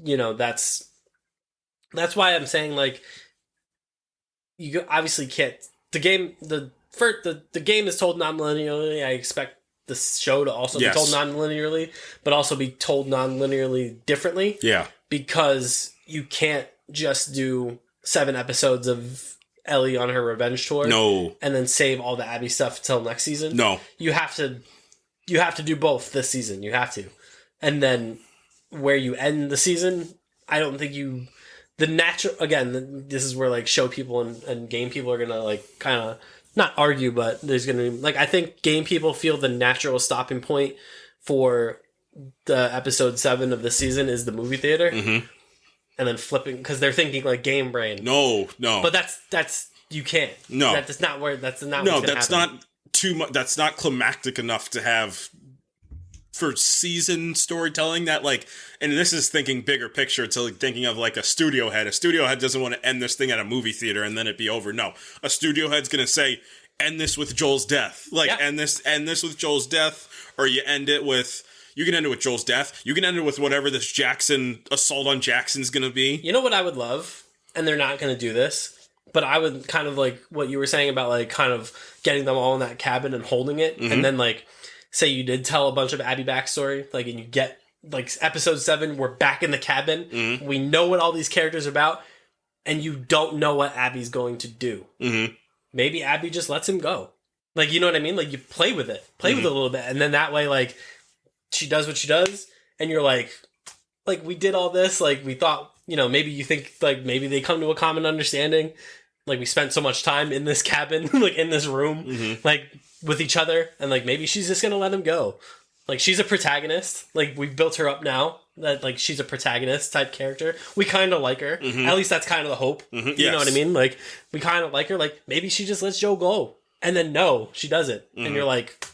Speaker 2: that's why I'm saying, like, you obviously can't. The game is told non-linearly. I expect the show to also be told non-linearly, but also be told non-linearly differently.
Speaker 3: Yeah.
Speaker 2: Because you can't just do 7 episodes of Ellie on her revenge tour.
Speaker 3: No.
Speaker 2: And then save all the Abby stuff till next season.
Speaker 3: No.
Speaker 2: You have to do both this season. You have to. And then where you end the season, I don't think this is where, like, show people and game people are going to, like, kind of not argue, but there's going to be, like, I think game people feel the natural stopping point for the episode 7 of the season is the movie theater.
Speaker 3: Mm-hmm.
Speaker 2: And then flipping, because they're thinking, like, game brain.
Speaker 3: No.
Speaker 2: But that's you can't.
Speaker 3: No.
Speaker 2: That's not where, that's not
Speaker 3: No,
Speaker 2: what's gonna
Speaker 3: that's
Speaker 2: happen.
Speaker 3: not too much. That's not climactic enough to have for season storytelling that, like, and this is thinking bigger picture to, like, thinking of, like, a studio head. A studio head doesn't want to end this thing at a movie theater and then it be over. No, a studio head's going to say, end this with Joel's death. Like, end this with Joel's death, or you end it with, you can end it with Joel's death. You can end it with whatever this Jackson, assault on Jackson's going to be.
Speaker 2: You know what I would love? And they're not going to do this, but I would kind of like what you were saying about, like, kind of getting them all in that cabin and holding it.
Speaker 3: Mm-hmm.
Speaker 2: And then, like, say you did tell a bunch of Abby backstory, like, and you get, like, episode 7, we're back in the cabin.
Speaker 3: Mm-hmm.
Speaker 2: We know what all these characters are about, and you don't know what Abby's going to do.
Speaker 3: Mm-hmm.
Speaker 2: Maybe Abby just lets him go. Like, you know what I mean? Like, you play with it. Play with it a little bit. And then that way, like, she does what she does, and you're like, we did all this, like, we thought, maybe you think, like, maybe they come to a common understanding. Like, we spent so much time in this cabin, like, in this room, like, with each other, and, like, maybe she's just gonna let him go. Like, she's a protagonist. Like, we've built her up now that, like, she's a protagonist type character. We kind of like her. At least that's kind of the hope. You know what I mean? Like, we kind of like her. Like, maybe she just lets Joe go. And then, no, she doesn't. And you're like...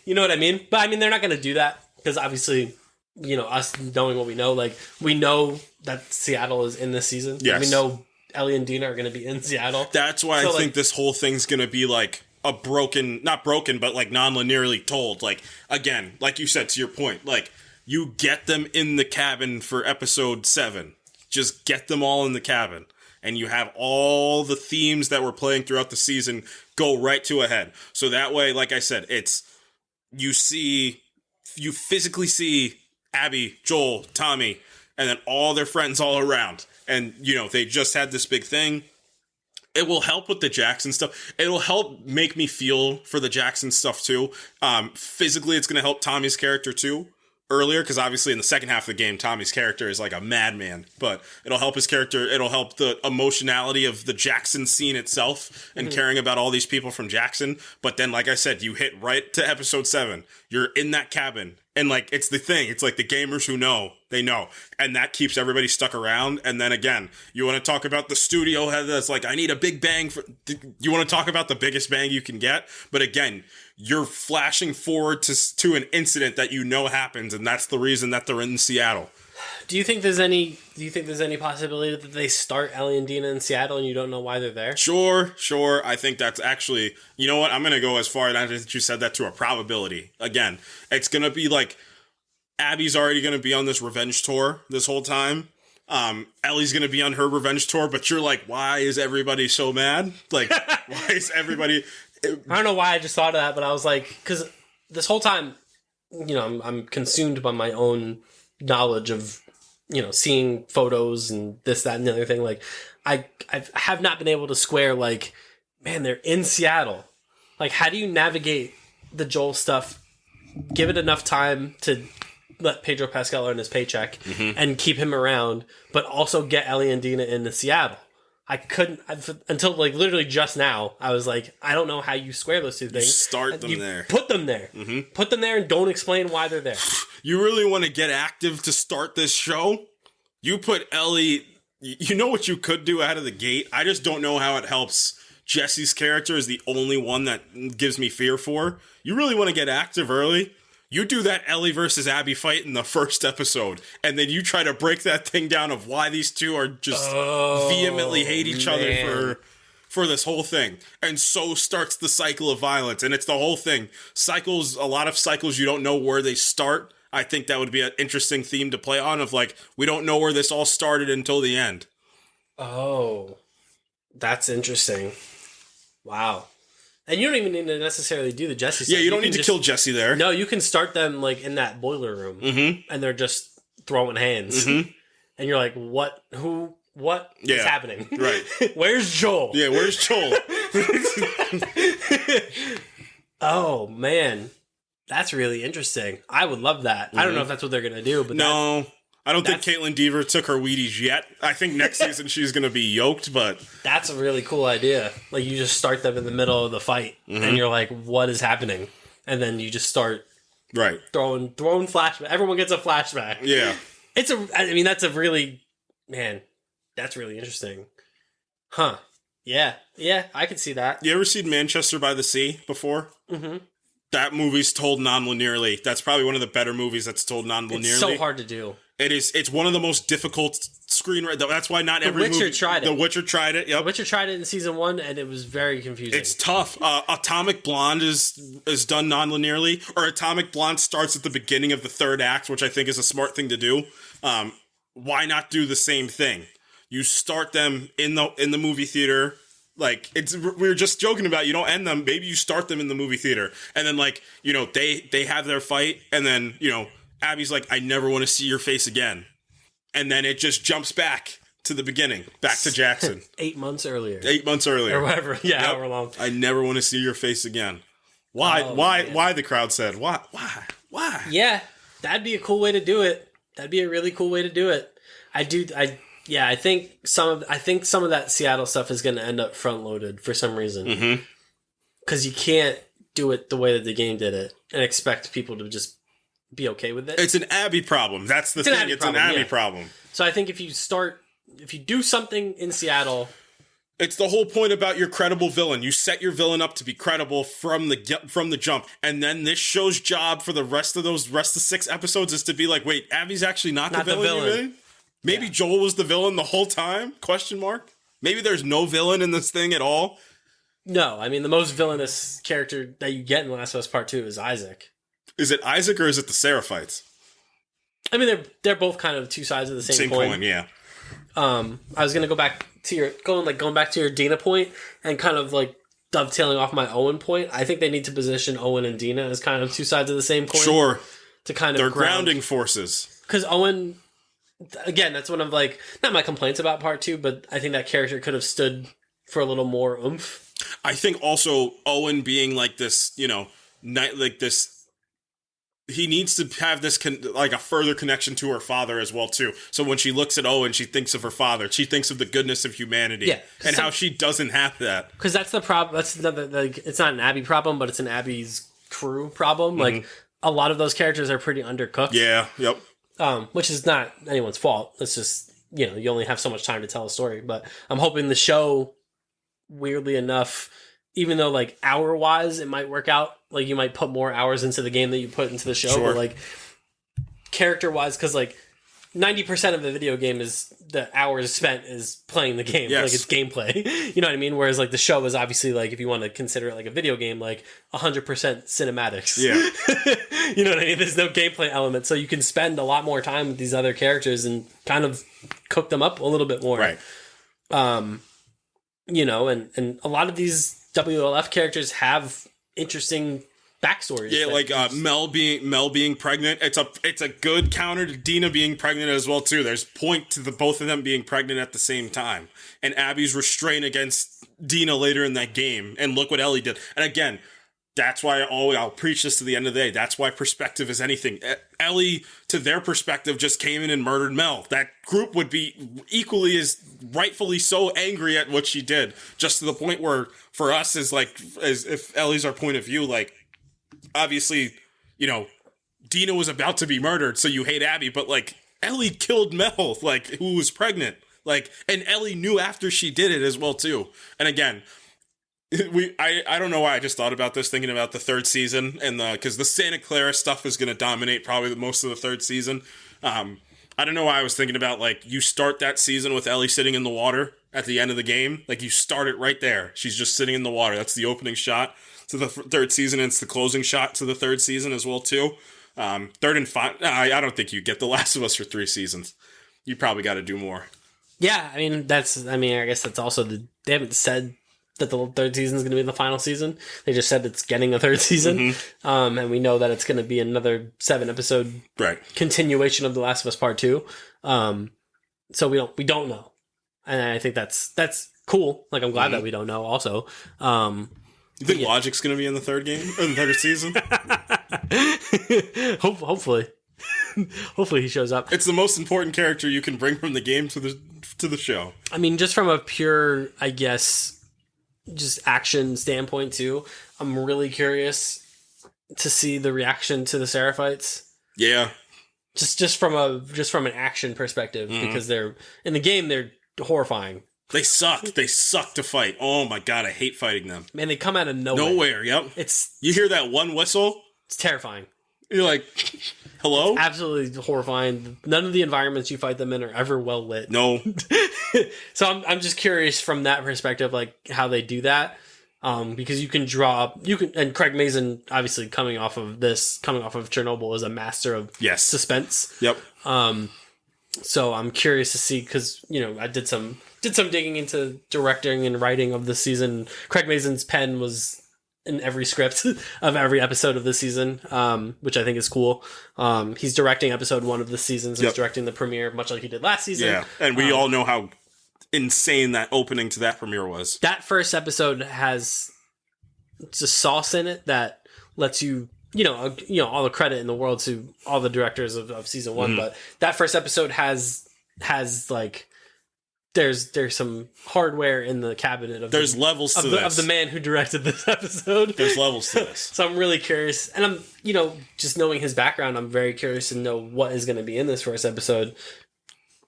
Speaker 2: You know what I mean? But, I mean, they're not going to do that. Because, obviously, us knowing what we know, like, we know that Seattle is in this season.
Speaker 3: Yes.
Speaker 2: We know Ellie and Dina are going to be in Seattle.
Speaker 3: That's why I think this whole thing's going to be, like, not broken, but, like, non-linearly told. Like, again, like you said, to your point, like, you get them in the cabin for episode 7. Just get them all in the cabin. And you have all the themes that we're playing throughout the season go right to a head. So that way, like I said, you physically see Abby, Joel, Tommy, and then all their friends all around. And, they just had this big thing. It will help with the Jackson stuff. It'll help make me feel for the Jackson stuff, too. Physically, it's going to help Tommy's character, too, earlier, because obviously in the second half of the game, Tommy's character is like a madman. But it'll help his character. It'll help the emotionality of the Jackson scene itself and caring about all these people from Jackson. But then, like I said, you hit right to episode 7. You're in that cabin. And, like, it's the thing. It's like the gamers who know, they know. And that keeps everybody stuck around. And then, again, you want to talk about the studio head that's like, I need a big bang. You want to talk about the biggest bang you can get. But, again, you're flashing forward to an incident that happens. And that's the reason that they're in Seattle.
Speaker 2: Do you think there's any possibility that they start Ellie and Dina in Seattle and you don't know why they're there?
Speaker 3: Sure. I think that's actually, you know what? I'm going to go as far as you said that to a probability. Again, it's going to be like Abby's already going to be on this revenge tour this whole time. Ellie's going to be on her revenge tour, but you're like, why is everybody so mad? Like, why is everybody...
Speaker 2: I don't know why I just thought of that, but I was like, because this whole time, I'm consumed by my own knowledge of, seeing photos and this, that, and the other thing. Like, I have not been able to square, like, man, they're in Seattle. Like, how do you navigate the Joel stuff, give it enough time to let Pedro Pascal earn his paycheck and keep him around, but also get Ellie and Dina into Seattle? I couldn't, until, like, literally just now, I was like, I don't know how you square those two things.
Speaker 3: Start them there.
Speaker 2: Put them there. Put them there and don't explain why they're there.
Speaker 3: You really want to get active to start this show? You put Ellie... You know what you could do out of the gate? I just don't know how it helps. Jesse's character is the only one that gives me fear for. You really want to get active early? You do that Ellie versus Abby fight in the first episode, and then you try to break that thing down of why these two are just vehemently hate each other for this whole thing. And so starts the cycle of violence. And it's the whole thing. Cycles, a lot of cycles, you don't know where they start. I think that would be an interesting theme to play on of like, we don't know where this all started until the end.
Speaker 2: Oh, that's interesting. Wow. And you don't even need to necessarily do the Jesse stuff.
Speaker 3: Yeah, you don't need to kill Jesse there.
Speaker 2: No, you can start them like in that boiler room, and they're just throwing hands, and you're like, "What? Who? What is happening?
Speaker 3: Right?
Speaker 2: Where's Joel?
Speaker 3: Yeah, where's Joel?"
Speaker 2: Oh man, that's really interesting. I would love that. I don't know if that's what they're gonna do, but
Speaker 3: no. I don't think Caitlin Deaver took her Wheaties yet. I think next season she's going to be yoked, but...
Speaker 2: That's a really cool idea. Like, you just start them in the middle of the fight, and you're like, what is happening? And then you just start throwing flashback. Everyone gets a flashback.
Speaker 3: Yeah.
Speaker 2: That's a really... Man, that's really interesting. Huh. Yeah. Yeah, I can see that.
Speaker 3: You ever seen Manchester by the Sea before? Mm-hmm. That movie's told non-linearly. That's probably one of the better movies that's told non-linearly.
Speaker 2: It's so hard to do.
Speaker 3: It's one of the most difficult screenwriting. That's why not every movie... The Witcher tried it. Yep.
Speaker 2: The Witcher tried it in season 1, and it was very confusing.
Speaker 3: It's tough. Atomic Blonde is done non-linearly, or Atomic Blonde starts at the beginning of the third act, which I think is a smart thing to do. Why not do the same thing? You start them in the movie theater. Like, we were just joking about, you don't end them. Maybe you start them in the movie theater, and then like, you know, they have their fight, and then, you know, Abby's like, I never want to see your face again. And then it just jumps back to the beginning, back to Jackson.
Speaker 2: 8 months earlier.
Speaker 3: 8 months earlier.
Speaker 2: Or whatever. Yeah, however long.
Speaker 3: I never want to see your face again. Why? Why? The crowd said. Why?
Speaker 2: Yeah, that'd be a cool way to do it. That'd be a really cool way to do it. I think some of that Seattle stuff is going to end up front loaded for some reason. Because you can't do it the way that the game did it and expect people to just be okay with it.
Speaker 3: It's an Abby problem. That's the thing. It's an Abby problem. So
Speaker 2: I think if you do something in Seattle,
Speaker 3: it's the whole point about your credible villain. You set your villain up to be credible from the jump, and then this show's job for the rest of 6 episodes is to be like, wait, Abby's actually not the villain. Really? Maybe Joel was the villain the whole time? Question mark. Maybe there's no villain in this thing at all.
Speaker 2: No, I mean the most villainous character that you get in Last of Us Part 2 is Isaac.
Speaker 3: Is it Isaac or is it the Seraphites?
Speaker 2: I mean, they're both kind of two sides of the same coin.
Speaker 3: Yeah.
Speaker 2: I was gonna go back to going back to your Dina point and kind of like dovetailing off my Owen point. I think they need to position Owen and Dina as kind of two sides of the same coin.
Speaker 3: Sure.
Speaker 2: To kind of
Speaker 3: they're grounding forces.
Speaker 2: Because Owen, again, that's one of like not my complaints about Part 2, but I think that character could have stood for a little more oomph.
Speaker 3: I think also Owen being like this, you know, he needs to have this like a further connection to her father as well too. So when she looks at Owen, she thinks of her father. She thinks of the goodness of humanity, and how she doesn't have that.
Speaker 2: Because that's the problem. That's it's not an Abby problem, but it's an Abby's crew problem. Like a lot of those characters are pretty undercooked.
Speaker 3: Yeah. Yep.
Speaker 2: Which is not anyone's fault. It's just, you know, you only have so much time to tell a story. But I'm hoping the show, weirdly enough, even though like hour wise it might work out, like you might put more hours into the game than you put into the show, but like character wise, because like 90% of the video game is the hours spent is playing the game. Yes. Like it's gameplay. You know what I mean? Whereas like the show is obviously like, if you want to consider it like a video game, like 100% cinematics.
Speaker 3: Yeah.
Speaker 2: You know what I mean? There's no gameplay element. So you can spend a lot more time with these other characters and kind of cook them up a little bit more.
Speaker 3: Right.
Speaker 2: You know, and a lot of these WLF characters have interesting backstories.
Speaker 3: Yeah, like Mel being pregnant. It's a good counter to Dina being pregnant as well too. There's point to the both of them being pregnant at the same time, and Abby's restraint against Dina later in that game. And look what Ellie did. And again, that's why I'll preach this to the end of the day. That's why perspective is anything. Ellie, to their perspective, just came in and murdered Mel. That group would be equally as rightfully so angry at what she did. Just to the point where, for us, as if Ellie's our point of view, like, obviously, you know, Dina was about to be murdered, so you hate Abby, but, like, Ellie killed Mel, like, who was pregnant. Like, and Ellie knew after she did it as well, too. And again, I don't know why I just thought about this thinking about the third season and because the Santa Clara stuff is going to dominate probably most of the third season. I don't know why I was thinking about like you start that season with Ellie sitting in the water at the end of the game. Like you start it right there. She's just sitting in the water. That's the opening shot to the third season. And it's the closing shot to the third season as well too. Third and final. I don't think you get The Last of Us for 3 seasons. You probably got to do more.
Speaker 2: Yeah, I mean I guess that's also they haven't said that the third season is going to be the final season. They just said it's getting a third season. And we know that it's going to be another 7-episode continuation of The Last of Us Part 2. So we don't know. And I think that's cool. Like, I'm glad that we don't know also.
Speaker 3: You think Logic's going to be in the third game or the third season?
Speaker 2: Hopefully. Hopefully he shows up.
Speaker 3: It's the most important character you can bring from the game to the show.
Speaker 2: I mean, just from a pure, I guess, just action standpoint too, I'm really curious to see the reaction to the Seraphites.
Speaker 3: Yeah.
Speaker 2: Just from an action perspective, because they're in the game, they're horrifying.
Speaker 3: They suck. They suck to fight. Oh my god, I hate fighting them.
Speaker 2: Man, they come out of nowhere.
Speaker 3: Yep. You hear that one whistle?
Speaker 2: It's terrifying.
Speaker 3: You're like, hello?
Speaker 2: It's absolutely horrifying. None of the environments you fight them in are ever well lit.
Speaker 3: No.
Speaker 2: So I'm just curious from that perspective, like how they do that. Because you can and Craig Mazin, obviously coming off of Chernobyl, is a master of suspense.
Speaker 3: Yep.
Speaker 2: So I'm curious to see, because I did some digging into directing and writing of this season. Craig Mazin's pen was in every script of every episode of this season, which I think is cool. He's directing episode 1 of this season, so he's directing the premiere, much like he did last season. Yeah,
Speaker 3: and we all know how insane that opening to that premiere was.
Speaker 2: That first episode has just sauce in it that lets you all the credit in the world to all the directors of season 1, but that first episode has like there's some hardware in the cabinet of
Speaker 3: levels to this.
Speaker 2: Of the man who directed this episode.
Speaker 3: There's levels to this.
Speaker 2: So I'm really curious, and I'm just knowing his background, I'm very curious to know what is going to be in this first episode,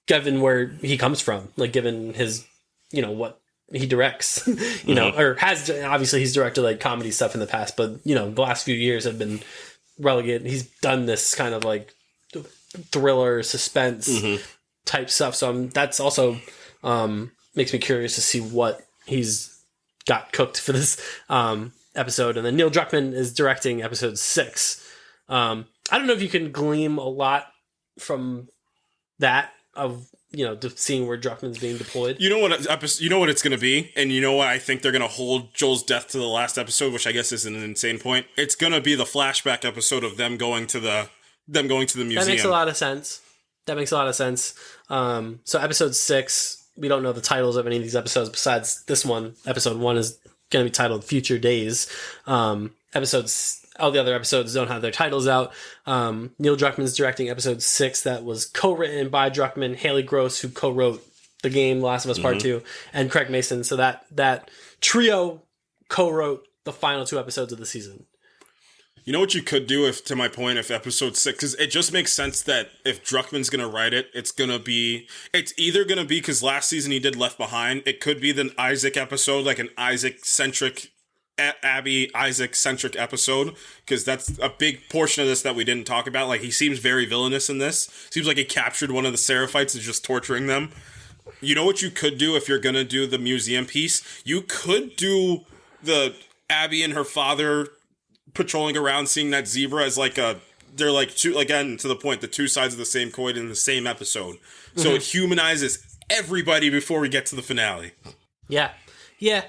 Speaker 2: given where he comes from, like given his what he directs, or has. Obviously he's directed like comedy stuff in the past, but the last few years have been relegated. He's done this kind of like thriller suspense type stuff, so that's also makes me curious to see what he's got cooked for this episode. And then Neil Druckmann is directing episode 6. I don't know if you can glean a lot from that of seeing where Druckmann's being deployed.
Speaker 3: You know what it's going to be, and you know what I think they're going to hold Joel's death to the last episode, which I guess is an insane point. It's going to be the flashback episode of them going to the museum.
Speaker 2: That makes a lot of sense. So episode 6, we don't know the titles of any of these episodes besides this one. Episode 1 is going to be titled Future Days. All the other episodes don't have their titles out. Neil Druckmann's directing episode 6 that was co-written by Druckmann, Haley Gross, who co-wrote the game Last of Us Part 2, and Craig Mazin. So that trio co-wrote the final 2 episodes of the season.
Speaker 3: You know what you could do, if episode 6, because it just makes sense that if Druckmann's going to write it, it's either going to be, because last season he did Left Behind, it could be the Isaac episode, like an Isaac-centric, Abby Isaac-centric episode, because that's a big portion of this that we didn't talk about. Like, he seems very villainous in this. Seems like he captured one of the Seraphites and just torturing them. You know what you could do if you're going to do the museum piece? You could do the Abby and her father patrolling around, seeing that zebra as they're like two, again, to the point, the two sides of the same coin in the same episode. So it humanizes everybody before we get to the finale.
Speaker 2: Yeah.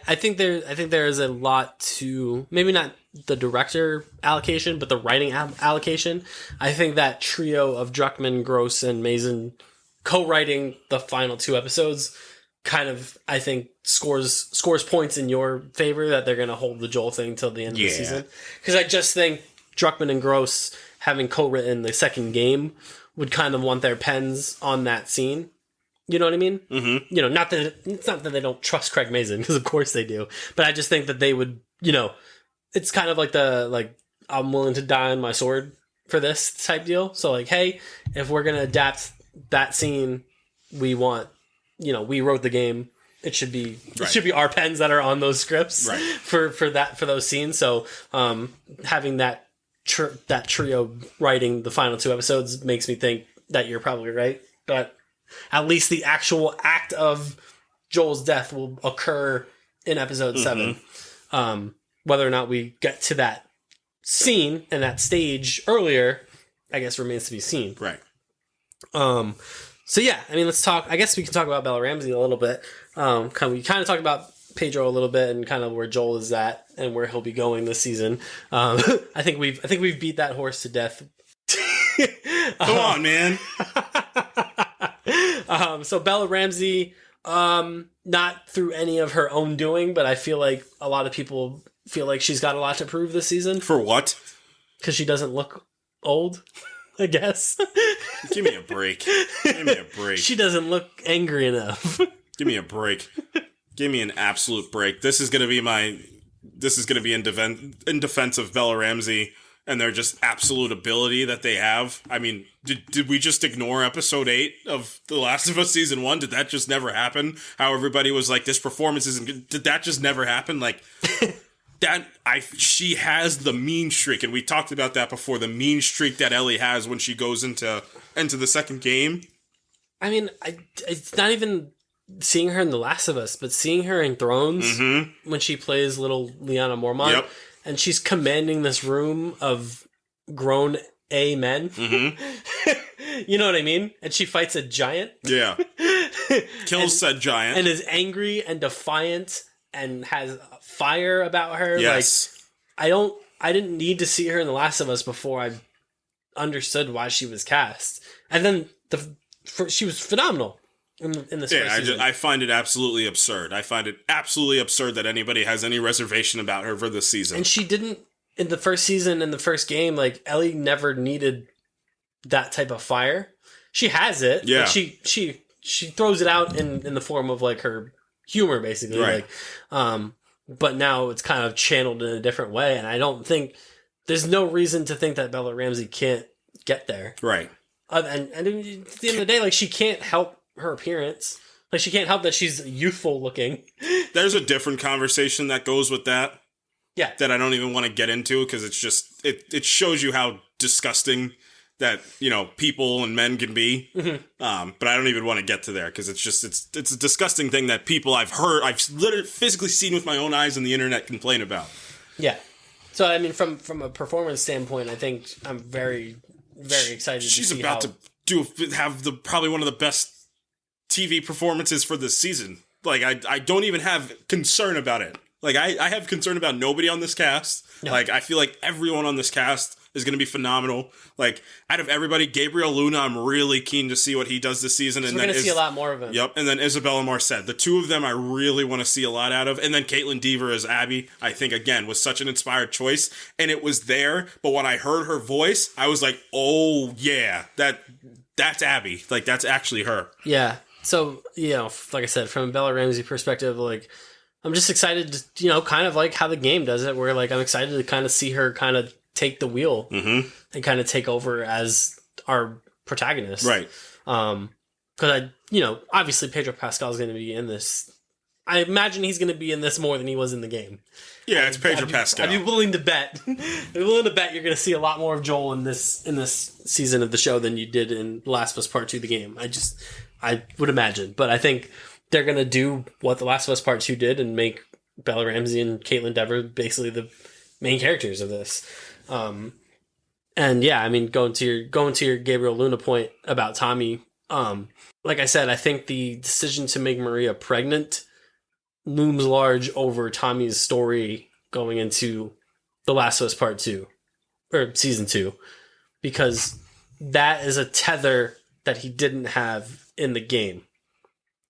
Speaker 2: I think there is a lot to, maybe not the director allocation, but the writing allocation. I think that trio of Druckmann, Gross, and Mazin co-writing the final 2 episodes kind of, I think, scores points in your favor that they're going to hold the Joel thing till the end of the season. Because I just think Druckmann and Gross, having co-written the second game, would kind of want their pens on that scene. You know what I mean? Mm-hmm. It's not that they don't trust Craig Mazin, because of course they do. But I just think that they would, it's kind of like I'm willing to die on my sword for this type deal. So hey, if we're going to adapt that scene, we want, we wrote the game, it should be our pens that are on those scripts for those scenes. So having that trio writing the final 2 episodes makes me think that you're probably right. But at least the actual act of Joel's death will occur in episode 7. Whether or not we get to that scene and that stage earlier, I guess remains to be seen.
Speaker 3: Right.
Speaker 2: So yeah, I mean, let's talk. I guess we can talk about Bella Ramsey a little bit. We kind of talked about Pedro a little bit and kind of where Joel is at and where he'll be going this season. I think we've beat that horse to death.
Speaker 3: Come on, man.
Speaker 2: So Bella Ramsey, not through any of her own doing, but I feel like a lot of people feel like she's got a lot to prove this season.
Speaker 3: For what?
Speaker 2: Because she doesn't look old, I guess.
Speaker 3: Give me a break. Give me a break.
Speaker 2: She doesn't look angry enough.
Speaker 3: Give me a break. Give me an absolute break. This is going to be in defense of Bella Ramsey and their just absolute ability that they have. I mean, did we just ignore episode 8 of The Last of Us season 1? Did that just never happen? How everybody was like, this performance isn't good. Did that just never happen? Like, she has the mean streak, and we talked about that before, the mean streak that Ellie has when she goes into the second game.
Speaker 2: I mean, it's not even seeing her in The Last of Us, but seeing her in Thrones when she plays little Lyanna Mormont.
Speaker 3: Yep.
Speaker 2: And she's commanding this room of grown A men. You know what I mean? And she fights a giant.
Speaker 3: Yeah. Kills said giant.
Speaker 2: And is angry and defiant and has fire about her.
Speaker 3: Yes.
Speaker 2: Like, I didn't need to see her in The Last of Us before I understood why she was cast. And then she was phenomenal. In this first season.
Speaker 3: I find it absolutely absurd. I find it absolutely absurd that anybody has any reservation about her for this season.
Speaker 2: And she didn't, in the first season, in the first game, like, Ellie never needed that type of fire. She has it.
Speaker 3: Yeah.
Speaker 2: Like, she throws it out in the form of, like, her humor, basically.
Speaker 3: Right.
Speaker 2: Like, but now it's kind of channeled in a different way, and I don't think, there's no reason to think that Bella Ramsey can't get there.
Speaker 3: Right.
Speaker 2: And at the end of the day, like, she can't help her appearance. Like, she can't help that she's youthful looking.
Speaker 3: There's a different conversation that goes with that.
Speaker 2: Yeah.
Speaker 3: That I don't even want to get into because it's just it shows you how disgusting that, you know, people and men can be. But I don't even want to get to there because it's a disgusting thing that people I've literally physically seen with my own eyes on the internet complain about.
Speaker 2: Yeah. So I mean, from a performance standpoint, I think I'm very, very excited.
Speaker 3: She's
Speaker 2: to see
Speaker 3: about to have probably one of the best TV performances for this season. Like, I don't even have concern about it. Like, I have concern about nobody on this cast. No. Like, I feel like everyone on this cast is going to be phenomenal. Like, out of everybody, Gabriel Luna, I'm really keen to see what he does this season. And
Speaker 2: we're going to see a lot more of him.
Speaker 3: Yep, and then Isabella Marcet. The two of them I really want to see a lot out of. And then Caitlin Dever as Abby, I think, again, was such an inspired choice. And it was there, but when I heard her voice, I was like, oh, yeah, that's Abby. Like, that's actually her.
Speaker 2: Yeah. So, you know, like I said, from a Bella Ramsey perspective, like, I'm just excited to, you know, kind of like how the game does it, where, like, I'm excited to kind of see her kind of take the wheel and kind of take over as our protagonist.
Speaker 3: Right.
Speaker 2: Because you know, obviously Pedro Pascal is going to be in this. I imagine he's going to be in this more than he was in the game.
Speaker 3: Yeah, it's Pedro Pascal.
Speaker 2: I'd be willing to bet. You're going to see a lot more of Joel in this season of the show than you did in Last of Us Part 2, the game. I would imagine. But I think they're going to do what The Last of Us Part 2 did and make Bella Ramsey and Caitlin Dever basically the main characters of this. And yeah, I mean, going to your Gabriel Luna point about Tommy, like I said, I think the decision to make Maria pregnant looms large over Tommy's story going into The Last of Us Part 2 or Season 2, because that is a tether that he didn't have in the game.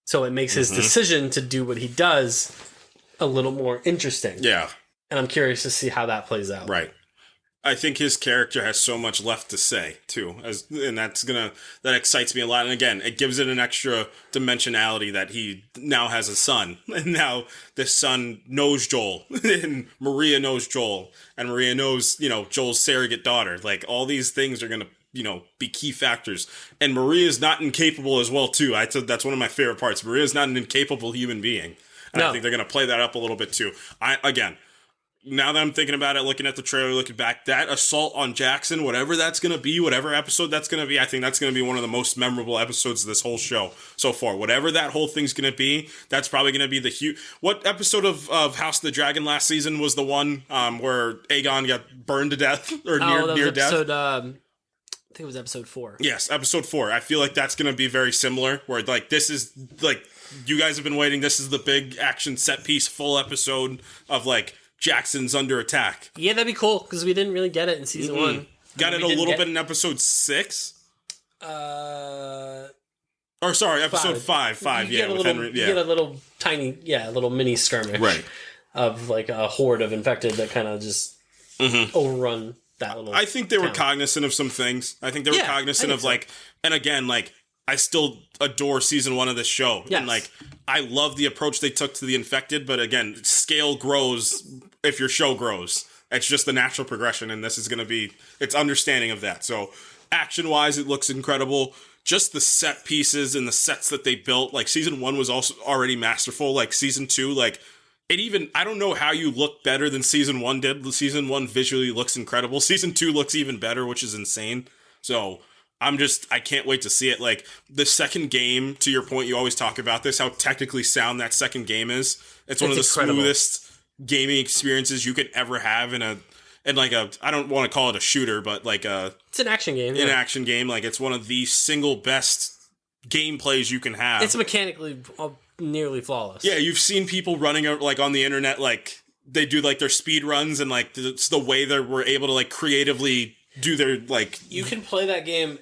Speaker 2: So it makes his decision to do what he does a little more interesting.
Speaker 3: Yeah.
Speaker 2: And I'm curious to see how that plays out.
Speaker 3: Right. I think his character has so much left to say too, and that excites me a lot. And again, it gives it an extra dimensionality that he now has a son, and now this son knows Joel, and Maria knows Joel, and Maria knows, you know, Joel's surrogate daughter. Like, all these things are gonna be key factors. And Maria's not incapable as well, too. That's one of my favorite parts. Maria's not an incapable human being. And I think they're going to play that up a little bit, too. Now that I'm thinking about it, looking at the trailer, looking back, that assault on Jackson, whatever that's going to be, whatever episode that's going to be, I think that's going to be one of the most memorable episodes of this whole show so far. Whatever that whole thing's going to be, that's probably going to be the huge... What episode of House of the Dragon last season was the one where Aegon got burned to death? Or near death?
Speaker 2: I think it was episode 4.
Speaker 3: Yes, episode 4. I feel like that's going to be very similar, where, this is, you guys have been waiting. This is the big action set piece full episode of, Jackson's under attack.
Speaker 2: Yeah, that'd be cool, because we didn't really get it in season 1.
Speaker 3: Got it a little bit in episode 6. Episode 5. Yeah, with Henry. Yeah.
Speaker 2: You get a little tiny, a little mini skirmish.
Speaker 3: Right.
Speaker 2: Of, a horde of infected that kind of just overrun that little
Speaker 3: I think they
Speaker 2: town.
Speaker 3: were cognizant of some things. I think they were cognizant of, and again, I still adore season 1 of this show.
Speaker 2: Yes.
Speaker 3: And, I love the approach they took to the infected, but again, scale grows if your show grows. It's just the natural progression, and this is going to be... It's understanding of that. So, action-wise, it looks incredible. Just the set pieces and the sets that they built. Season 1 was also already masterful. Season 2, it even... I don't know how you look better than Season 1 did. Season 1 visually looks incredible. Season 2 looks even better, which is insane. So... I can't wait to see it. The second game, to your point, you always talk about this, how technically sound that second game is. It's one of the smoothest gaming experiences you could ever have in I don't want to call it a shooter, but
Speaker 2: it's an action game.
Speaker 3: An action game. It's one of the single best gameplays you can have.
Speaker 2: It's mechanically nearly flawless.
Speaker 3: Yeah, you've seen people running on the internet, they do their speed runs, and it's the way they were able to creatively do their
Speaker 2: You can play that game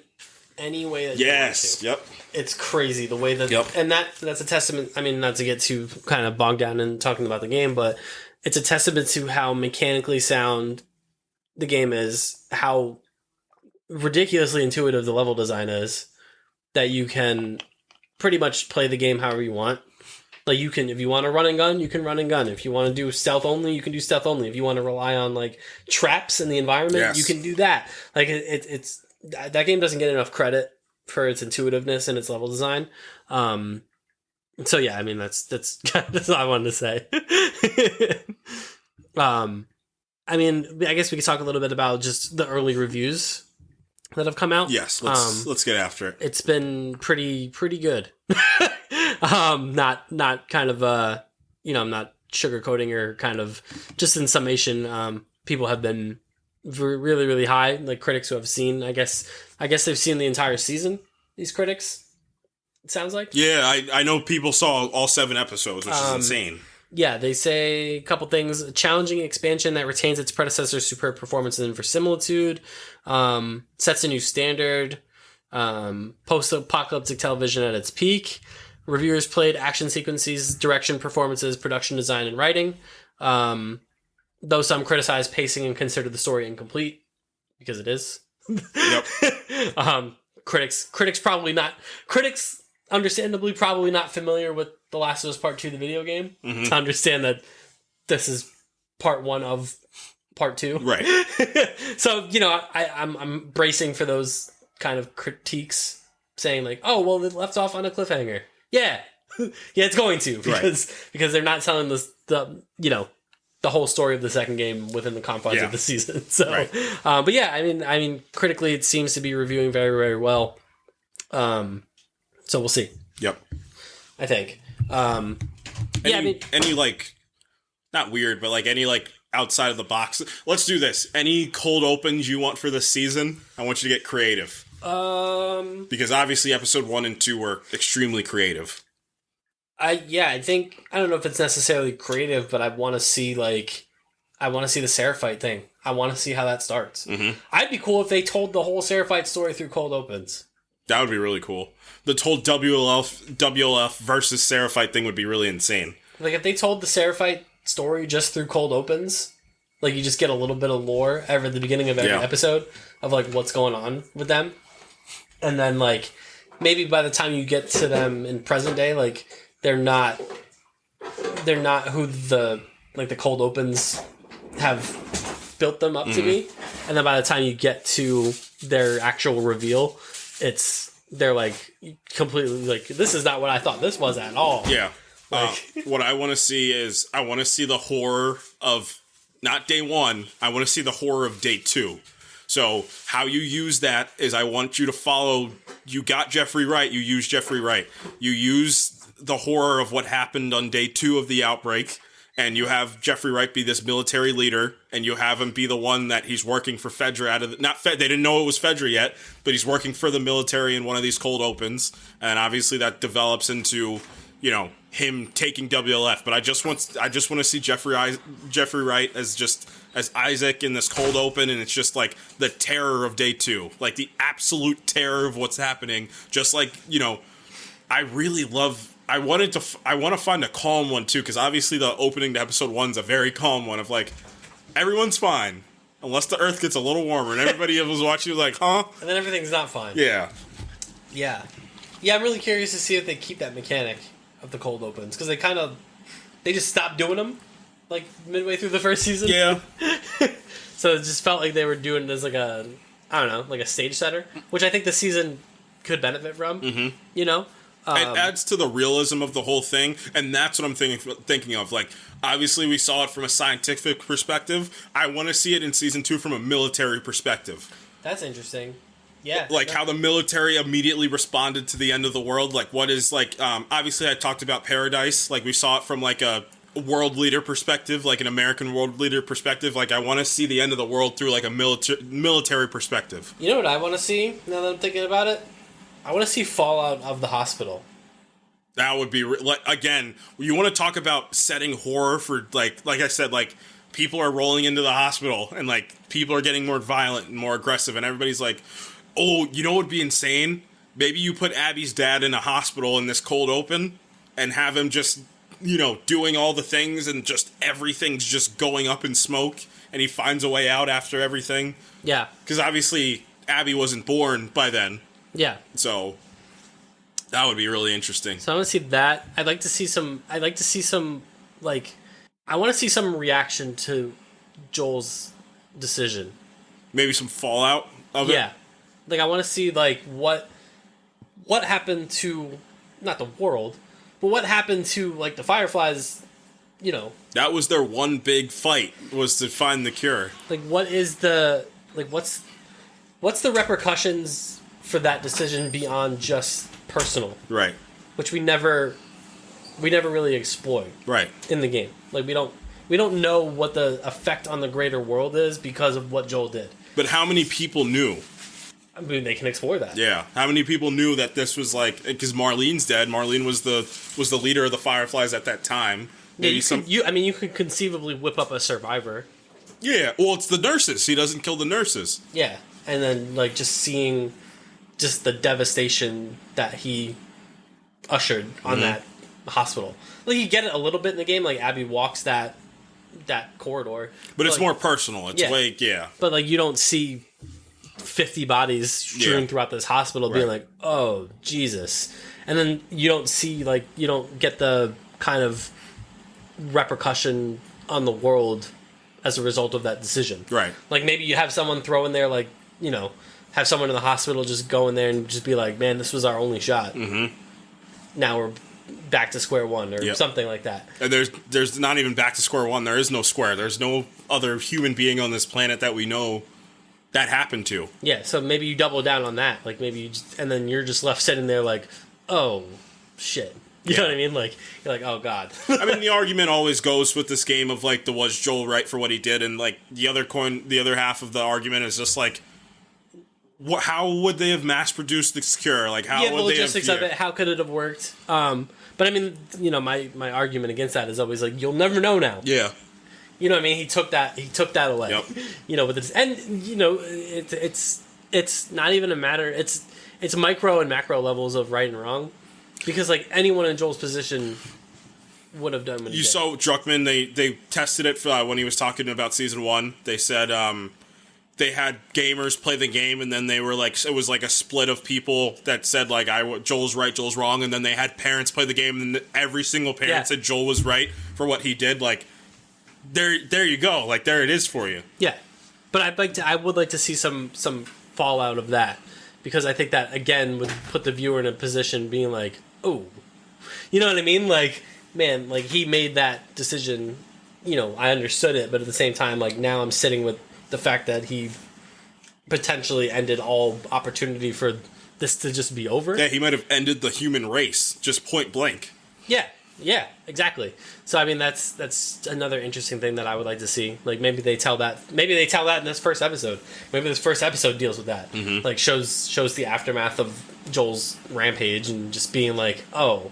Speaker 2: any way that you want to.
Speaker 3: Yep.
Speaker 2: It's crazy the way that and that's a testament. I mean, not to get too kind of bogged down in talking about the game, but it's a testament to how mechanically sound the game is, how ridiculously intuitive the level design is, that you can pretty much play the game however you want. You can, if you want to run and gun, you can run and gun. If you want to do stealth only, you can do stealth only. If you want to rely on traps in the environment, you can do that. It's that game doesn't get enough credit for its intuitiveness and its level design. So yeah, I mean that's all I wanted to say. I mean, I guess we could talk a little bit about just the early reviews that have come out.
Speaker 3: Yes, let's get after it.
Speaker 2: It's been pretty good. Not kind of I'm not sugarcoating or kind of just in summation. People have been really, really high. Critics who have seen, I guess they've seen the entire season. These critics, it sounds like.
Speaker 3: Yeah, I know people saw all 7 episodes, which is insane.
Speaker 2: Yeah, they say a couple things. A challenging expansion that retains its predecessor's superb performance and verisimilitude. Sets a new standard. Post-apocalyptic television at its peak. Reviewers played action sequences, direction, performances, production design, and writing. Though some criticize pacing and consider the story incomplete, because it is.
Speaker 3: Yep.
Speaker 2: Critics probably not. Critics, understandably, probably not familiar with The Last of Us Part 2, the video game, to understand that this is part 1 of part 2.
Speaker 3: Right.
Speaker 2: So, I'm bracing for those kind of critiques, saying oh, well, it left off on a cliffhanger. Yeah. Yeah, it's going to, because they're not telling the whole story of the second game within the confines of the season. So, but yeah, I mean, critically, it seems to be reviewing very, very well. So we'll see.
Speaker 3: Yep.
Speaker 2: I think.
Speaker 3: Any not weird, but any outside of the box. Let's do this. Any cold opens you want for this season? I want you to get creative. Because obviously episode 1 and 2 were extremely creative.
Speaker 2: I think, I don't know if it's necessarily creative, but I want to see the Seraphite thing. I want to see how that starts. Mm-hmm. I'd be cool if they told the whole Seraphite story through cold opens.
Speaker 3: That would be really cool. The whole WLF versus Seraphite thing would be really insane.
Speaker 2: If they told the Seraphite story just through cold opens, you just get a little bit of lore at the beginning of every episode of what's going on with them. And then maybe by the time you get to them in present day, they're not who the cold opens have built them up to be. And then by the time you get to their actual reveal, they're like completely like, this is not what I thought this was at all.
Speaker 3: Yeah.
Speaker 2: Like,
Speaker 3: What I want to see is I want to see the horror of not day one. I want to see the horror of day two. So how you use that is I want you to follow. You got Jeffrey Wright. You use Jeffrey Wright. You use the horror of what happened on day two of the outbreak. And you have Jeffrey Wright be this military leader, and you have him be the one that he's working for Fedra out of they didn't know it was Fedra yet, but he's working for the military in one of these cold opens, and obviously that develops into, you know, him taking WLF. But I just want to see Jeffrey Wright as Isaac in this cold open, and it's just like the terror of day two, like the absolute terror of what's happening. Just like, you know, I want to find a calm one too, because obviously the opening to episode 1's a very calm one of like, everyone's fine unless the Earth gets a little warmer, and everybody was watching like, huh?
Speaker 2: And then everything's not fine.
Speaker 3: Yeah.
Speaker 2: Yeah. I'm really curious to see if they keep that mechanic of the cold opens, because they just stopped doing them like midway through the first season.
Speaker 3: Yeah.
Speaker 2: So it just felt like they were doing it as like a, I don't know, like a stage setter, which I think the season could benefit from. Mm-hmm. You know.
Speaker 3: It adds to the realism of the whole thing, and that's what I'm thinking of. Like, obviously, we saw it from a scientific perspective. I want to see it in season 2 from a military perspective.
Speaker 2: That's interesting. Yeah.
Speaker 3: Like, how the military immediately responded to the end of the world. Like, what is, like, obviously, I talked about Paradise. Like, we saw it from, like, a world leader perspective, like an American world leader perspective. Like, I want to see the end of the world through, like, a military perspective.
Speaker 2: You know what I want to see, now that I'm thinking about it? I want to see fallout of the hospital.
Speaker 3: That would be like, again, you want to talk about setting horror for like I said, like people are rolling into the hospital and like people are getting more violent and more aggressive, and everybody's like, oh, you know what would be insane? Maybe you put Abby's dad in a hospital in this cold open and have him just, you know, doing all the things, and just everything's just going up in smoke, and he finds a way out after everything.
Speaker 2: Yeah.
Speaker 3: Because obviously Abby wasn't born by then.
Speaker 2: Yeah.
Speaker 3: So that would be really interesting.
Speaker 2: So I want to see that. I'd like to see some like, I want to see some reaction to Joel's decision.
Speaker 3: Maybe some fallout of it.
Speaker 2: Yeah. Like, I want to see like what happened to, not the world, but what happened to like the Fireflies, you know.
Speaker 3: That was their one big fight, was to find the cure.
Speaker 2: Like, what's the repercussions for that decision beyond just personal,
Speaker 3: Right.
Speaker 2: which we never really explored
Speaker 3: Right.
Speaker 2: in the game. Like, we don't know what the effect on the greater world is because of what Joel did.
Speaker 3: But how many people knew?
Speaker 2: I mean, they can explore that.
Speaker 3: Yeah. How many people knew that this was like, because Marlene's dead. Marlene was the leader of the Fireflies at that time.
Speaker 2: Yeah, you could conceivably whip up a survivor.
Speaker 3: Yeah. Well, it's the nurses. He doesn't kill the nurses.
Speaker 2: Yeah, and then like just seeing just the devastation that he ushered on that hospital. Like, you get it a little bit in the game, like Abby walks that corridor.
Speaker 3: But it's
Speaker 2: like,
Speaker 3: more personal. It's like, yeah.
Speaker 2: But like, you don't see 50 bodies strewn throughout this hospital being like, oh, Jesus. And then you don't see, like, you don't get the kind of repercussion on the world as a result of that decision.
Speaker 3: Right.
Speaker 2: Like, maybe you have someone throw in there, like, you know, have someone in the hospital just go in there and just be like, man, this was our only shot. Mm-hmm. Now we're back to square one, or something like that.
Speaker 3: And there's not even back to square one. There is no square. There's no other human being on this planet that we know that happened to.
Speaker 2: Yeah, so maybe you double down on that. Like, maybe you just, and then you're just left sitting there like, oh, shit. You know what I mean? Like, you're like, oh, God.
Speaker 3: I mean, the argument always goes with this game of, like, was Joel right for what he did? And, like, the other half of the argument is just, like, how would they have mass-produced this cure? Like, how would
Speaker 2: the logistics of it, how could it have worked? But, I mean, you know, my argument against that is always, like, you'll never know now.
Speaker 3: Yeah.
Speaker 2: You know what I mean? He took that away.
Speaker 3: Yep.
Speaker 2: You know, with this, and, you know, it's not even a matter, it's micro and macro levels of right and wrong. Because, like, anyone in Joel's position would have done what he did. You
Speaker 3: saw Druckmann, they tested it for, when he was talking about Season 1. They said they had gamers play the game, and then they were, like, it was, like, a split of people that said, like, Joel's right, Joel's wrong, and then they had parents play the game, and every single parent said Joel was right for what he did. Like, there you go. Like, there it is for you.
Speaker 2: Yeah. But I would like to see some fallout of that, because I think that again would put the viewer in a position being like, oh, you know what I mean? Like, man, like he made that decision. You know, I understood it, but at the same time, like now I'm sitting with the fact that he potentially ended all opportunity for this to just be over.
Speaker 3: Yeah, he might have ended the human race, just point blank.
Speaker 2: Yeah, exactly. So I mean, that's another interesting thing that I would like to see. Like maybe they tell that in this first episode. Maybe this first episode deals with that. Mm-hmm. Like shows the aftermath of Joel's rampage and just being like, oh,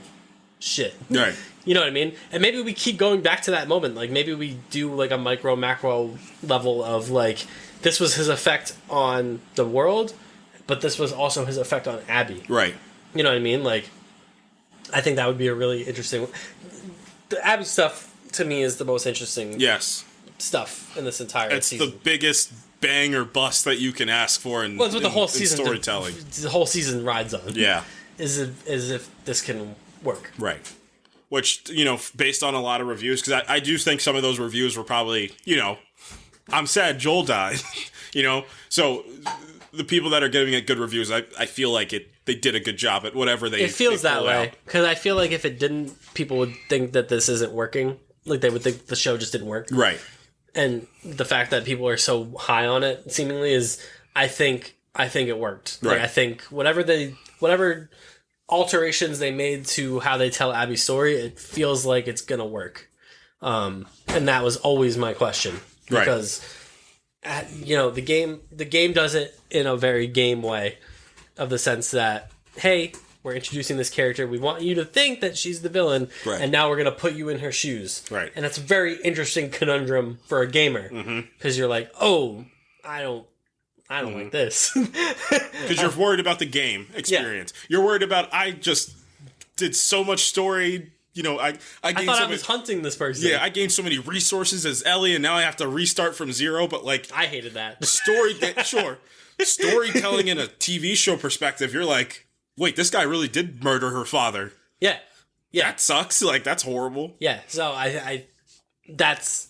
Speaker 2: shit.
Speaker 3: Right.
Speaker 2: You know what I mean? And maybe we keep going back to that moment. Like maybe we do like a micro macro level of like this was his effect on the world, but this was also his effect on Abby.
Speaker 3: Right.
Speaker 2: You know what I mean? Like I think that would be a really interesting. The Abby stuff to me is the most interesting.
Speaker 3: Yes.
Speaker 2: Stuff in this entire season.
Speaker 3: It's the biggest bang or bust that you can ask for in,
Speaker 2: it's what the whole season
Speaker 3: storytelling.
Speaker 2: The whole season rides on.
Speaker 3: Yeah.
Speaker 2: Is if this can work.
Speaker 3: Right. Which, you know, based on a lot of reviews, because I do think some of those reviews were probably, you know, I'm sad Joel died, you know? So the people that are giving it good reviews, I feel like they did a good job at whatever they.
Speaker 2: It feels that way because I feel like if it didn't, people would think that this isn't working. Like they would think the show just didn't work.
Speaker 3: Right.
Speaker 2: And the fact that people are so high on it seemingly is, I think it worked.
Speaker 3: Right.
Speaker 2: Like, I think whatever alterations they made to how they tell Abby's story, it feels like it's gonna work. And that was always my question because.
Speaker 3: Right.
Speaker 2: You know, the game does it in a very game way, of the sense that, hey, we're introducing this character, we want you to think that she's the villain,
Speaker 3: right.
Speaker 2: And now we're going to put you in her shoes.
Speaker 3: Right.
Speaker 2: And that's a very interesting conundrum for a gamer, because you're like, oh, I don't like this.
Speaker 3: Because you're worried about the game experience. Yeah. You're worried about, I just did so much story. You know, I
Speaker 2: thought I was hunting this person.
Speaker 3: Yeah, I gained so many resources as Ellie, and now I have to restart from zero. But like,
Speaker 2: I hated that
Speaker 3: storytelling in a TV show perspective. You're like, wait, this guy really did murder her father.
Speaker 2: Yeah,
Speaker 3: that sucks. Like, that's horrible.
Speaker 2: Yeah, so I that's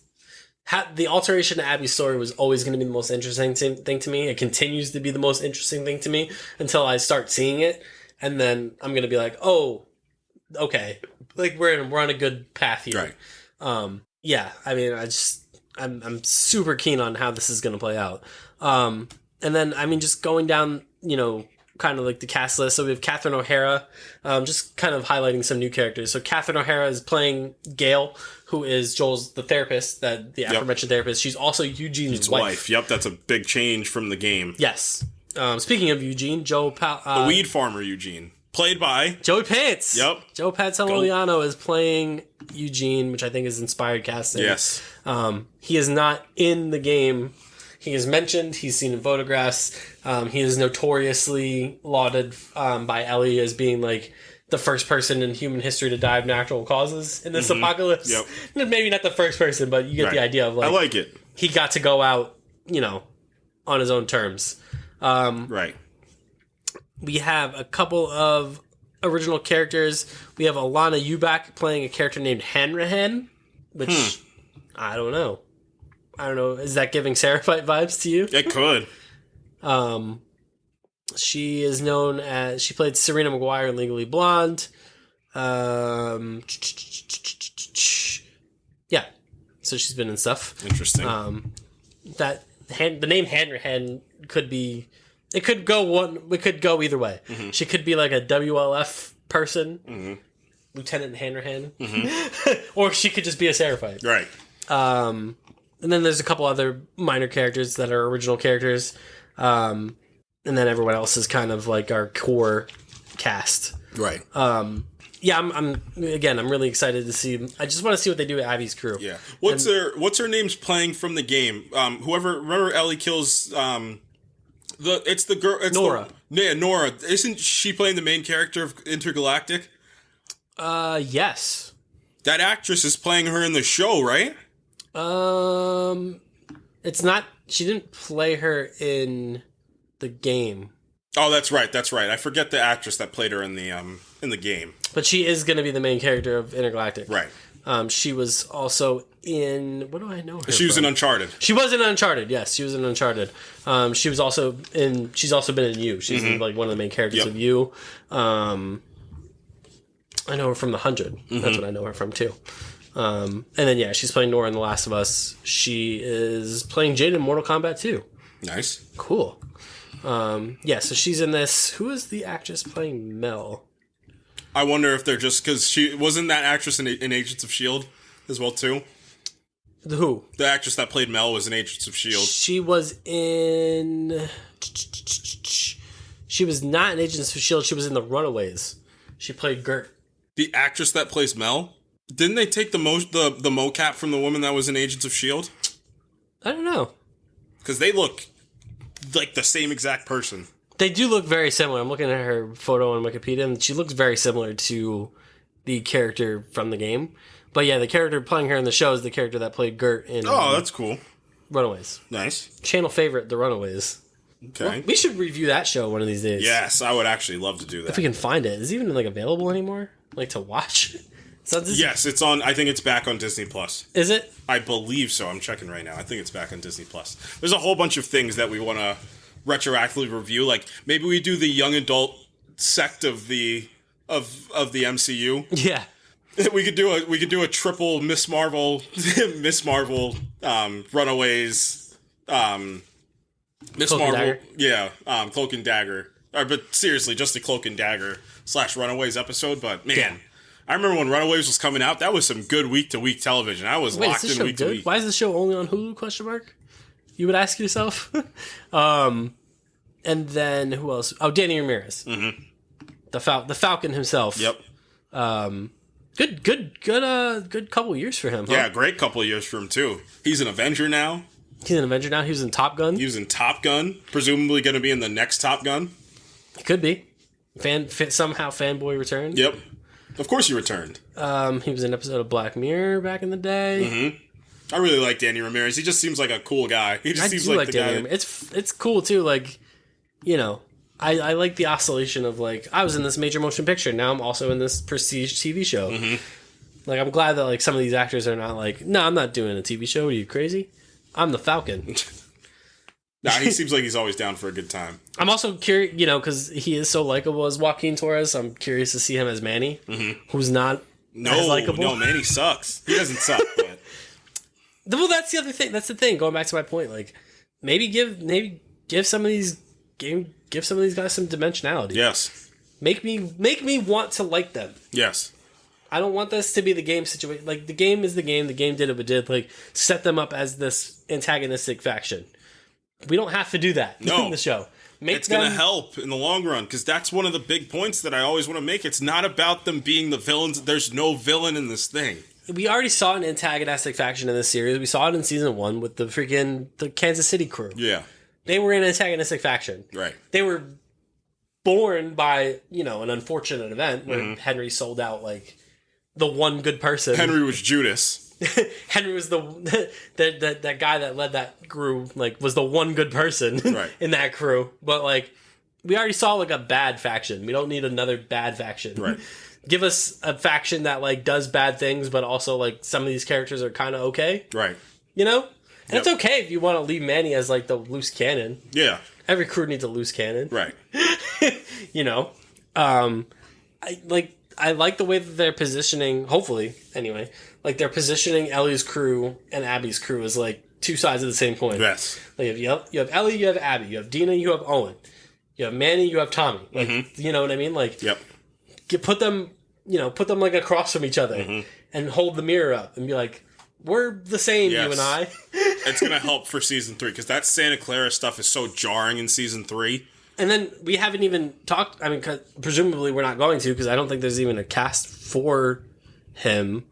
Speaker 2: how the alteration to Abby's story was always going to be the most interesting thing to me. It continues to be the most interesting thing to me until I start seeing it, and then I'm going to be like, oh, okay. Like we're on a good path here.
Speaker 3: Right.
Speaker 2: Yeah. I mean, I'm super keen on how this is going to play out. And then, I mean, just going down, you know, kind of like the cast list. So we have Catherine O'Hara, just kind of highlighting some new characters. So Catherine O'Hara is playing Gail, who is Joel's the therapist, the aforementioned therapist. She's also Eugene's wife.
Speaker 3: Yep. That's a big change from the game.
Speaker 2: Yes. Speaking of Eugene,
Speaker 3: the weed farmer Eugene. Played by
Speaker 2: Joey Pants.
Speaker 3: Yep.
Speaker 2: Joe Pantoliano is playing Eugene, which I think is inspired casting.
Speaker 3: Yes.
Speaker 2: He is not in the game. He is mentioned. He's seen in photographs. He is notoriously lauded by Ellie as being like the first person in human history to die of natural causes in this apocalypse.
Speaker 3: Yep.
Speaker 2: Maybe not the first person, but you get the idea of like.
Speaker 3: I like it.
Speaker 2: He got to go out, you know, on his own terms.
Speaker 3: Right.
Speaker 2: We have a couple of original characters. We have Alana Eubank playing a character named Hanrahan, which I don't know. Is that giving Seraphite vibes to you?
Speaker 3: It could.
Speaker 2: She is known as... She played Serena Maguire in Legally Blonde. Yeah. So she's been in stuff.
Speaker 3: Interesting.
Speaker 2: The name Hanrahan could be... It could go either way. Mm-hmm. She could be like a WLF person, Lieutenant Hanrahan, or she could just be a Seraphite.
Speaker 3: Right.
Speaker 2: And then there's a couple other minor characters that are original characters, and then everyone else is kind of like our core cast.
Speaker 3: Right.
Speaker 2: Yeah, I'm really excited to see. I just want to see what they do with Abby's crew.
Speaker 3: Yeah. What's her name's playing from the game? Remember Ellie kills. It's the girl. It's
Speaker 2: Nora.
Speaker 3: Nora. Isn't she playing the main character of Intergalactic?
Speaker 2: Yes.
Speaker 3: That actress is playing her in the show, right?
Speaker 2: It's not. She didn't play her in the game.
Speaker 3: Oh, that's right. I forget the actress that played her in the game.
Speaker 2: But she is going to be the main character of Intergalactic.
Speaker 3: Right.
Speaker 2: She was also in... What do I know her
Speaker 3: She was
Speaker 2: from?
Speaker 3: in Uncharted.
Speaker 2: She was in Uncharted. Yes, she was in Uncharted. She was also in... She's also been in You. She's like one of the main characters of You. I know her from The 100. That's what I know her from, too. And then, yeah, she's playing Nora in The Last of Us. She is playing Jade in Mortal Kombat 2.
Speaker 3: Nice.
Speaker 2: Cool. Yeah, so she's in this. Who is the actress playing Mel?
Speaker 3: I wonder if they're just... Because she... Wasn't that actress in Agents of S.H.I.E.L.D. as well, too?
Speaker 2: Who?
Speaker 3: The actress that played Mel was in Agents of S.H.I.E.L.D.
Speaker 2: She was in... She was not in Agents of S.H.I.E.L.D. She was in The Runaways. She played Gert.
Speaker 3: The actress that plays Mel? Didn't they take the mocap from the woman that was in Agents of S.H.I.E.L.D.?
Speaker 2: I don't know.
Speaker 3: Because they look like the same exact person.
Speaker 2: They do look very similar. I'm looking at her photo on Wikipedia, and she looks very similar to the character from the game. But yeah, the character playing her in the show is the character that played Gert in
Speaker 3: Oh, that's cool.
Speaker 2: Runaways.
Speaker 3: Nice.
Speaker 2: Channel favorite, The Runaways.
Speaker 3: Okay.
Speaker 2: Well, we should review that show one of these days.
Speaker 3: Yes, I would actually love to do that.
Speaker 2: If we can find it. Is it even like available anymore? Like to watch?
Speaker 3: Yes, it's on. I think it's back on Disney Plus.
Speaker 2: Is it?
Speaker 3: I believe so. I'm checking right now. I think it's back on Disney Plus. There's a whole bunch of things that we want to retroactively review. Like maybe we do the young adult sect of the MCU.
Speaker 2: Yeah.
Speaker 3: We could do a triple Miss Marvel, Runaways, Miss
Speaker 2: Cloak and
Speaker 3: Marvel,
Speaker 2: Dagger.
Speaker 3: yeah, Cloak and Dagger. But seriously, just a Cloak and Dagger / Runaways episode. But man,
Speaker 2: Yeah.
Speaker 3: I remember when Runaways was coming out. That was some good week to week television. I was
Speaker 2: Wait,
Speaker 3: locked
Speaker 2: is this
Speaker 3: in
Speaker 2: show
Speaker 3: week to
Speaker 2: good?
Speaker 3: week.
Speaker 2: Why is this show only on Hulu? Question mark. You would ask yourself. And then who else? Oh, Danny Ramirez, the Falcon himself.
Speaker 3: Yep.
Speaker 2: Good couple years for him. Huh?
Speaker 3: Yeah, great couple of years for him too. He's an Avenger now.
Speaker 2: He's an Avenger now. He was in Top Gun.
Speaker 3: He was in Top Gun. Presumably going to be in the next Top Gun.
Speaker 2: He could be. Somehow fanboy returned.
Speaker 3: Yep. Of course he returned.
Speaker 2: He was in an episode of Black Mirror back in the day.
Speaker 3: I really like Danny Ramirez. He just seems like a cool guy. He just seems like the
Speaker 2: Danny
Speaker 3: guy.
Speaker 2: Ramirez. It's cool too. Like, you know, I like the oscillation of like I was in this major motion picture. Now I'm also in this prestige TV show. Like I'm glad that like some of these actors are not like, no, I'm not doing a TV show. Are you crazy? I'm the Falcon.
Speaker 3: Nah, he seems like he's always down for a good time.
Speaker 2: I'm also curious, you know, because he is so likable as Joaquin Torres. I'm curious to see him as Manny, who's not as likable.
Speaker 3: No, man, he sucks. He doesn't suck, but
Speaker 2: Well, that's the other thing. That's the thing. Going back to my point, like maybe give some of these give some of these guys some dimensionality.
Speaker 3: yes,
Speaker 2: Make me want to like them.
Speaker 3: yes,
Speaker 2: I don't want this to be the game situation. Like the game is the game. The game did what it did. Like set them up as this antagonistic faction. We don't have to do that in the show.
Speaker 3: it's going to help in the long run because that's one of the big points that I always want to make. It's not about them being the villains. There's no villain in this thing.
Speaker 2: We already saw an antagonistic faction in this series. We saw it in season 1 with the Kansas City crew.
Speaker 3: Yeah,
Speaker 2: They were an antagonistic faction.
Speaker 3: right.
Speaker 2: They were born by, an unfortunate event where Henry sold out like the one good person.
Speaker 3: Henry was Judas.
Speaker 2: Henry was that guy that led that crew, like was the one good person
Speaker 3: Right.
Speaker 2: in that crew. But like we already saw like a bad faction. We don't need another bad faction.
Speaker 3: Right.
Speaker 2: Give us a faction that like does bad things, but also like some of these characters are kind of okay.
Speaker 3: Right.
Speaker 2: And it's okay if you want to leave Manny as like the loose cannon.
Speaker 3: Yeah.
Speaker 2: Every crew needs a loose cannon.
Speaker 3: Right.
Speaker 2: I like the way that they're positioning, hopefully, anyway. Like, they're positioning Ellie's crew and Abby's crew as, like, two sides of the same coin.
Speaker 3: Yes.
Speaker 2: Like, you have Ellie, you have Abby. You have Dina, you have Owen. You have Manny, you have Tommy. Like, you know what I mean? Like,
Speaker 3: Yep.
Speaker 2: put them, like, across from each other and hold the mirror up and be like, we're the same,
Speaker 3: Yes.
Speaker 2: you and I.
Speaker 3: It's going to help for season 3 because that Santa Clara stuff is so jarring in season 3.
Speaker 2: And then we haven't even talked, 'cause presumably we're not going to because I don't think there's even a cast for him.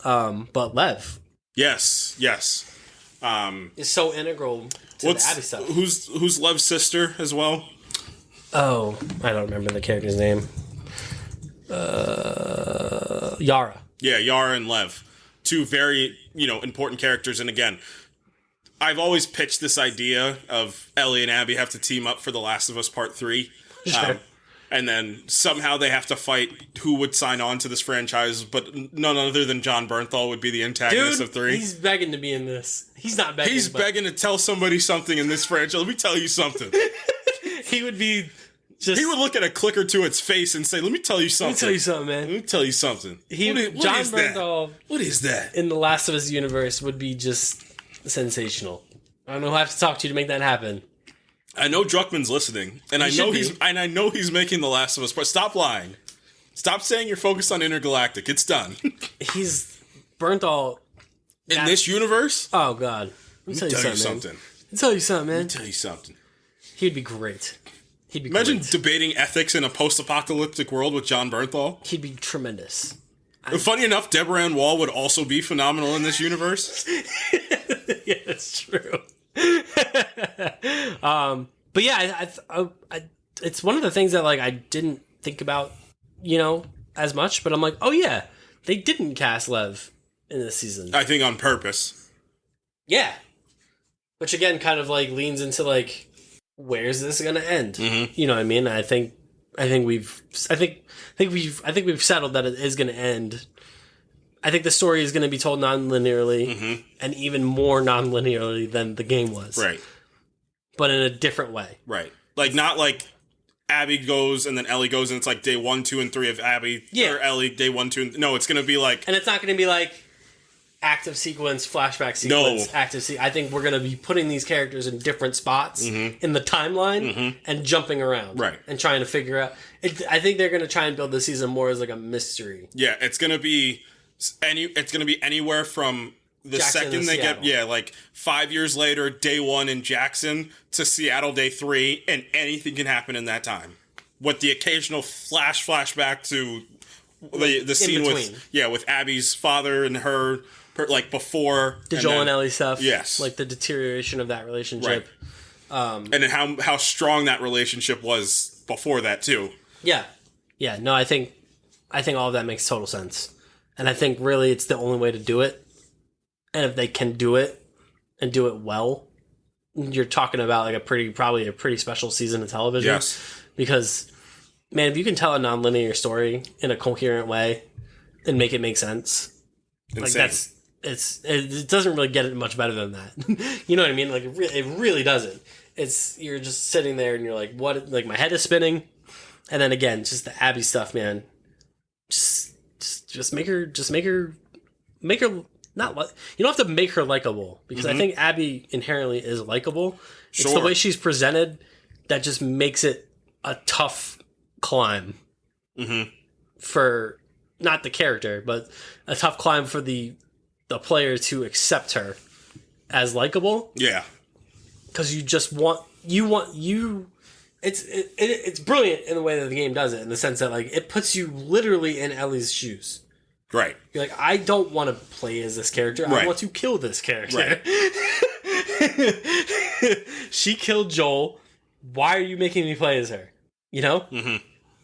Speaker 2: But Lev.
Speaker 3: Yes.
Speaker 2: Is so integral to the Abby stuff.
Speaker 3: Who's Lev's sister as well?
Speaker 2: Oh, I don't remember the character's name. Yara.
Speaker 3: Yeah, Yara and Lev. Two very, important characters. And again, I've always pitched this idea of Ellie and Abby have to team up for The Last of Us Part 3.
Speaker 2: Sure.
Speaker 3: And then somehow they have to fight who would sign on to this franchise, but none other than John Bernthal would be the antagonist of 3.
Speaker 2: He's begging to be in this. He's not begging.
Speaker 3: He's begging to tell somebody something in this franchise. Let me tell you something.
Speaker 2: He would be just...
Speaker 3: He would look at a clicker to its face and say, let me tell you something.
Speaker 2: Let me tell you something, man.
Speaker 3: Let me tell you something.
Speaker 2: John Bernthal
Speaker 3: What is that?
Speaker 2: in the Last of Us universe would be just sensational. I don't know who I have to talk to make that happen.
Speaker 3: I know Druckmann's listening, and I know he's making The Last of Us. But stop lying. Stop saying you're focused on Intergalactic. It's done.
Speaker 2: He's Bernthal
Speaker 3: in this universe.
Speaker 2: Oh God! Let me tell you something. Let me tell you something. He'd be great.
Speaker 3: Imagine debating ethics in a post-apocalyptic world with John Bernthal.
Speaker 2: He'd be tremendous.
Speaker 3: Funny enough, Deborah Ann Wall would also be phenomenal in this universe.
Speaker 2: Yeah, that's true. But yeah, it's one of the things that like I didn't think about, as much. But I'm like, oh yeah, they didn't cast Lev in this season.
Speaker 3: I think on purpose.
Speaker 2: Yeah, which again kind of like leans into like, where's this gonna end?
Speaker 3: Mm-hmm.
Speaker 2: You know what I mean? I think we've settled that it is gonna end. I think the story is going to be told non-linearly, and even more non-linearly than the game was.
Speaker 3: Right.
Speaker 2: But in a different way.
Speaker 3: Right. Like, not like Abby goes and then Ellie goes and it's like day 1, 2, and 3 of Abby.
Speaker 2: Yeah.
Speaker 3: Or Ellie, day 1, 2, and... No, it's going to be like...
Speaker 2: And it's not going to be like active sequence, flashback sequence,
Speaker 3: No.
Speaker 2: I think we're going to be putting these characters in different spots in the timeline and jumping around.
Speaker 3: Right.
Speaker 2: And trying to figure out... I think they're going to try and build this season more as like a mystery.
Speaker 3: Yeah, it's going to be... It's going to be anywhere from the
Speaker 2: Jackson
Speaker 3: second they get, like 5 years later, day 1 in Jackson to Seattle, day 3, and anything can happen in that time. With the occasional flashback to the scene with Abby's father and her, like before
Speaker 2: The Joel and Ellie stuff.
Speaker 3: Yes.
Speaker 2: Like the deterioration of that relationship.
Speaker 3: Right. And how strong that relationship was before that too.
Speaker 2: Yeah. Yeah, no, I think all of that makes total sense. And I think really it's the only way to do it. And if they can do it and do it well, you're talking about like probably a pretty special season of television.
Speaker 3: Yes.
Speaker 2: Because, man, if you can tell a nonlinear story in a coherent way and make it make sense,
Speaker 3: Insane.
Speaker 2: like it doesn't really get it much better than that. You know what I mean? Like it really doesn't. You're just sitting there and you're like, what? Like my head is spinning. And then again, just the Abby stuff, man. Just make her not like you don't have to make her likable because I think Abby inherently is likable. It's the way she's presented that just makes it a tough climb for not the character, but a tough climb for the player to accept her as likable.
Speaker 3: Yeah,
Speaker 2: because you just it's brilliant in the way that the game does it, in the sense that like it puts you literally in Ellie's shoes.
Speaker 3: Right.
Speaker 2: You're like, I don't want to play as this character.
Speaker 3: Right.
Speaker 2: I want to kill this character.
Speaker 3: Right.
Speaker 2: She killed Joel. Why are you making me play as her? You know? Mm-hmm.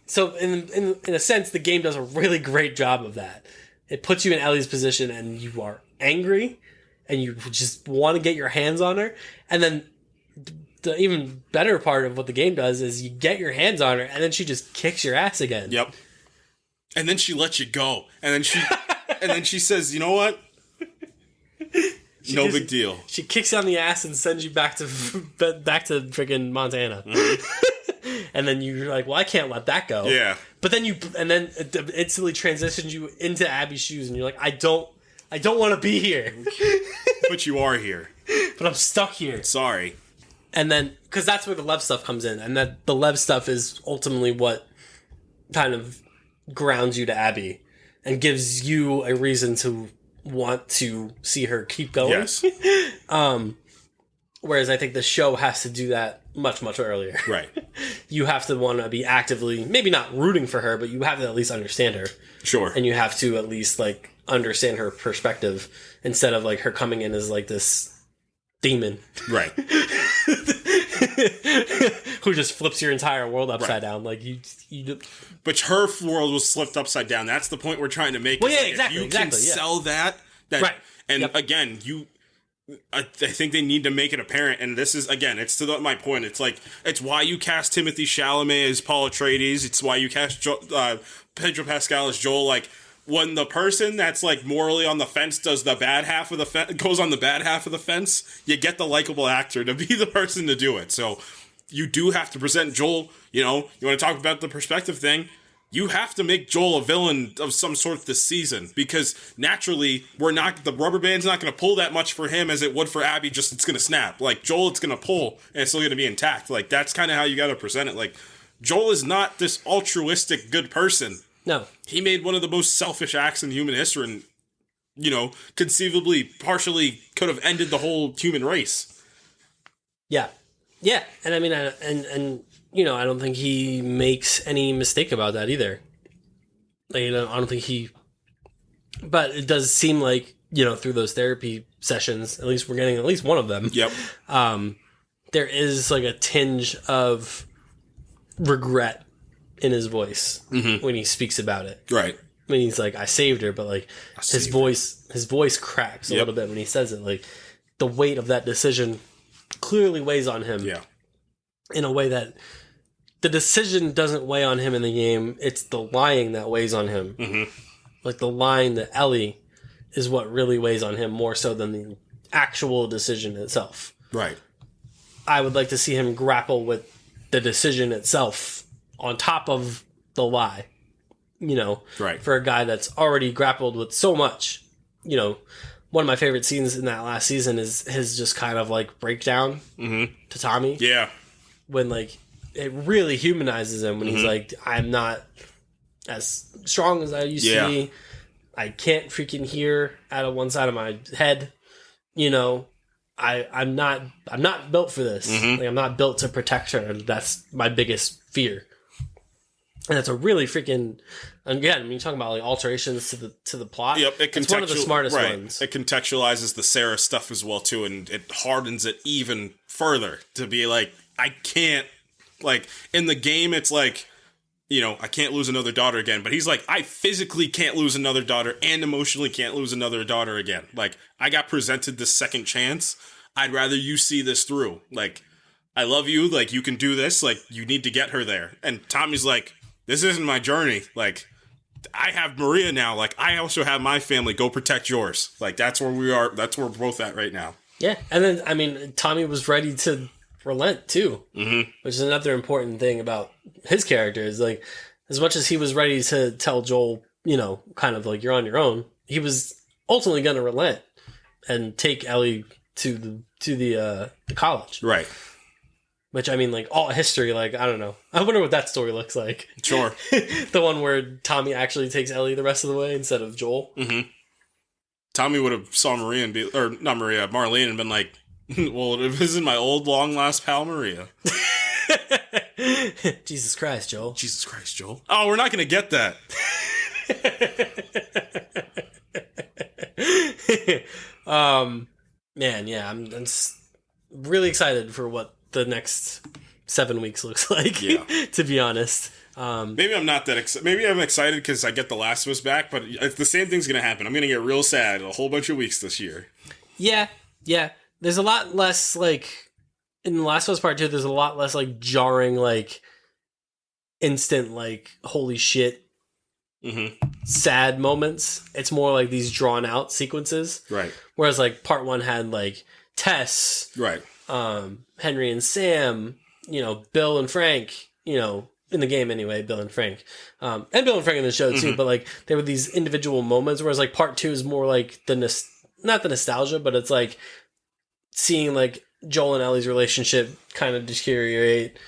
Speaker 2: So in a sense, the game does a really great job of that. It puts you in Ellie's position and you are angry and you just want to get your hands on her. And then the even better part of what the game does is you get your hands on her and then she just kicks your ass again.
Speaker 3: Yep. And then she lets you go. And then she says, you know what? No big deal.
Speaker 2: She kicks you on the ass and sends you back to freaking Montana. Mm-hmm. And then you're like, well, I can't let that go.
Speaker 3: Yeah.
Speaker 2: But then it instantly transitions you into Abby's shoes and you're like, I don't want to be here.
Speaker 3: But you are here.
Speaker 2: But I'm stuck here.
Speaker 3: Sorry.
Speaker 2: And then, because that's where the Lev stuff comes in. And that the Lev stuff is ultimately what kind of grounds you to Abby and gives you a reason to want to see her keep going.
Speaker 3: Yes.
Speaker 2: Whereas I think the show has to do that much, much earlier.
Speaker 3: Right.
Speaker 2: You have to want to be actively, maybe not rooting for her, but you have to at least understand her.
Speaker 3: Sure.
Speaker 2: And you have to at least like understand her perspective instead of like her coming in as like this demon.
Speaker 3: Right.
Speaker 2: Who just flips your entire world upside down. Like you
Speaker 3: But her world was flipped upside down. That's the point we're trying to make.
Speaker 2: Well, yeah,
Speaker 3: like,
Speaker 2: exactly.
Speaker 3: If you can sell that.
Speaker 2: Right.
Speaker 3: And again, I think they need to make it apparent, and this is, again, it's to my point. It's like, it's why you cast Timothy Chalamet as Paul Atreides. It's why you cast Pedro Pascal as Joel. Like, when the person that's like morally on the fence does the bad half of the goes on the bad half of the fence, you get the likable actor to be the person to do it. So you do have to present Joel. You know, you want to talk about the perspective thing. You have to make Joel a villain of some sort this season, because naturally the rubber band's not going to pull that much for him as it would for Abby. Just, it's going to snap. Like, Joel, it's going to pull and it's still going to be intact. Like, that's kind of how you got to present it. Like, Joel is not this altruistic good person.
Speaker 2: No.
Speaker 3: He made one of the most selfish acts in human history, and, you know, conceivably, partially could have ended the whole human race.
Speaker 2: Yeah. Yeah. And I mean, and you know, I don't think he makes any mistake about that either. Like, you know, I don't think but it does seem like, you know, through those therapy sessions, at least we're getting at least one of them.
Speaker 3: Yep.
Speaker 2: There is like a tinge of regret in his voice when he speaks about it.
Speaker 3: Right.
Speaker 2: I mean, he's like, I saved her, but like his voice cracks a little bit when he says it. Like, the weight of that decision clearly weighs on him.
Speaker 3: Yeah.
Speaker 2: In a way that the decision doesn't weigh on him in the game. It's the lying that weighs on him. Mm-hmm. Like, the lying to Ellie is what really weighs on him more so than the actual decision itself.
Speaker 3: Right.
Speaker 2: I would like to see him grapple with the decision itself on top of the lie. You know,
Speaker 3: right.
Speaker 2: For a guy that's already grappled with so much. You know, one of my favorite scenes in that last season is his just kind of like breakdown to Tommy.
Speaker 3: Yeah.
Speaker 2: When, like, it really humanizes him when he's like, I'm not as strong as I used to be. I can't freaking hear out of one side of my head. You know, I'm not built for this. Like, I'm not built to protect her, and that's my biggest fear. And that's a really freaking, again, I mean, you're talking about like alterations to the plot.
Speaker 3: Yep,
Speaker 2: it's one of the smartest ones.
Speaker 3: It contextualizes the Sarah stuff as well too, and it hardens it even further to be like, I can't, like, in the game, it's like, you know, I can't lose another daughter again. But he's like, I physically can't lose another daughter and emotionally can't lose another daughter again. Like, I got presented this second chance. I'd rather you see this through. Like, I love you. Like, you can do this. Like, you need to get her there. And Tommy's like, this isn't my journey. Like, I have Maria now. Like, I also have my family. Go protect yours. Like, that's where we are. That's where we're both at right now.
Speaker 2: Yeah. And then, I mean, Tommy was ready to relent too, which is another important thing about his character. Is like, as much as he was ready to tell Joel, you know, kind of like, you're on your own, he was ultimately going to relent and take Ellie to the college,
Speaker 3: right?
Speaker 2: Which, I mean, like, all history, like, I don't know. I wonder what that story looks like.
Speaker 3: Sure.
Speaker 2: The one where Tommy actually takes Ellie the rest of the way instead of Joel.
Speaker 3: Tommy would have saw Maria and Marlene and been like, well, this is my old long lost pal Maria.
Speaker 2: Jesus Christ, Joel.
Speaker 3: Jesus Christ, Joel. Oh, we're not going to get that.
Speaker 2: Man, yeah, I'm really excited for what the next 7 weeks looks like. Yeah. To be honest.
Speaker 3: Maybe I'm not that excited. Maybe I'm excited because I get The Last of Us back, but the same thing's going to happen. I'm going to get real sad a whole bunch of weeks this year.
Speaker 2: Yeah. There's a lot less, like, in The Last of Us Part 2, there's a lot less, like, jarring, like, instant, like, holy shit, sad moments. It's more like these drawn out sequences.
Speaker 3: Right.
Speaker 2: Whereas, like, Part 1 had, like, Tess.
Speaker 3: Right.
Speaker 2: Henry and Sam, you know, Bill and Frank, you know, in the game anyway, Bill and Frank. And Bill and Frank in the show too, but, like, there were these individual moments, whereas, like, Part 2 is more like not the nostalgia, but it's like seeing, like, Joel and Ellie's relationship kind of deteriorate,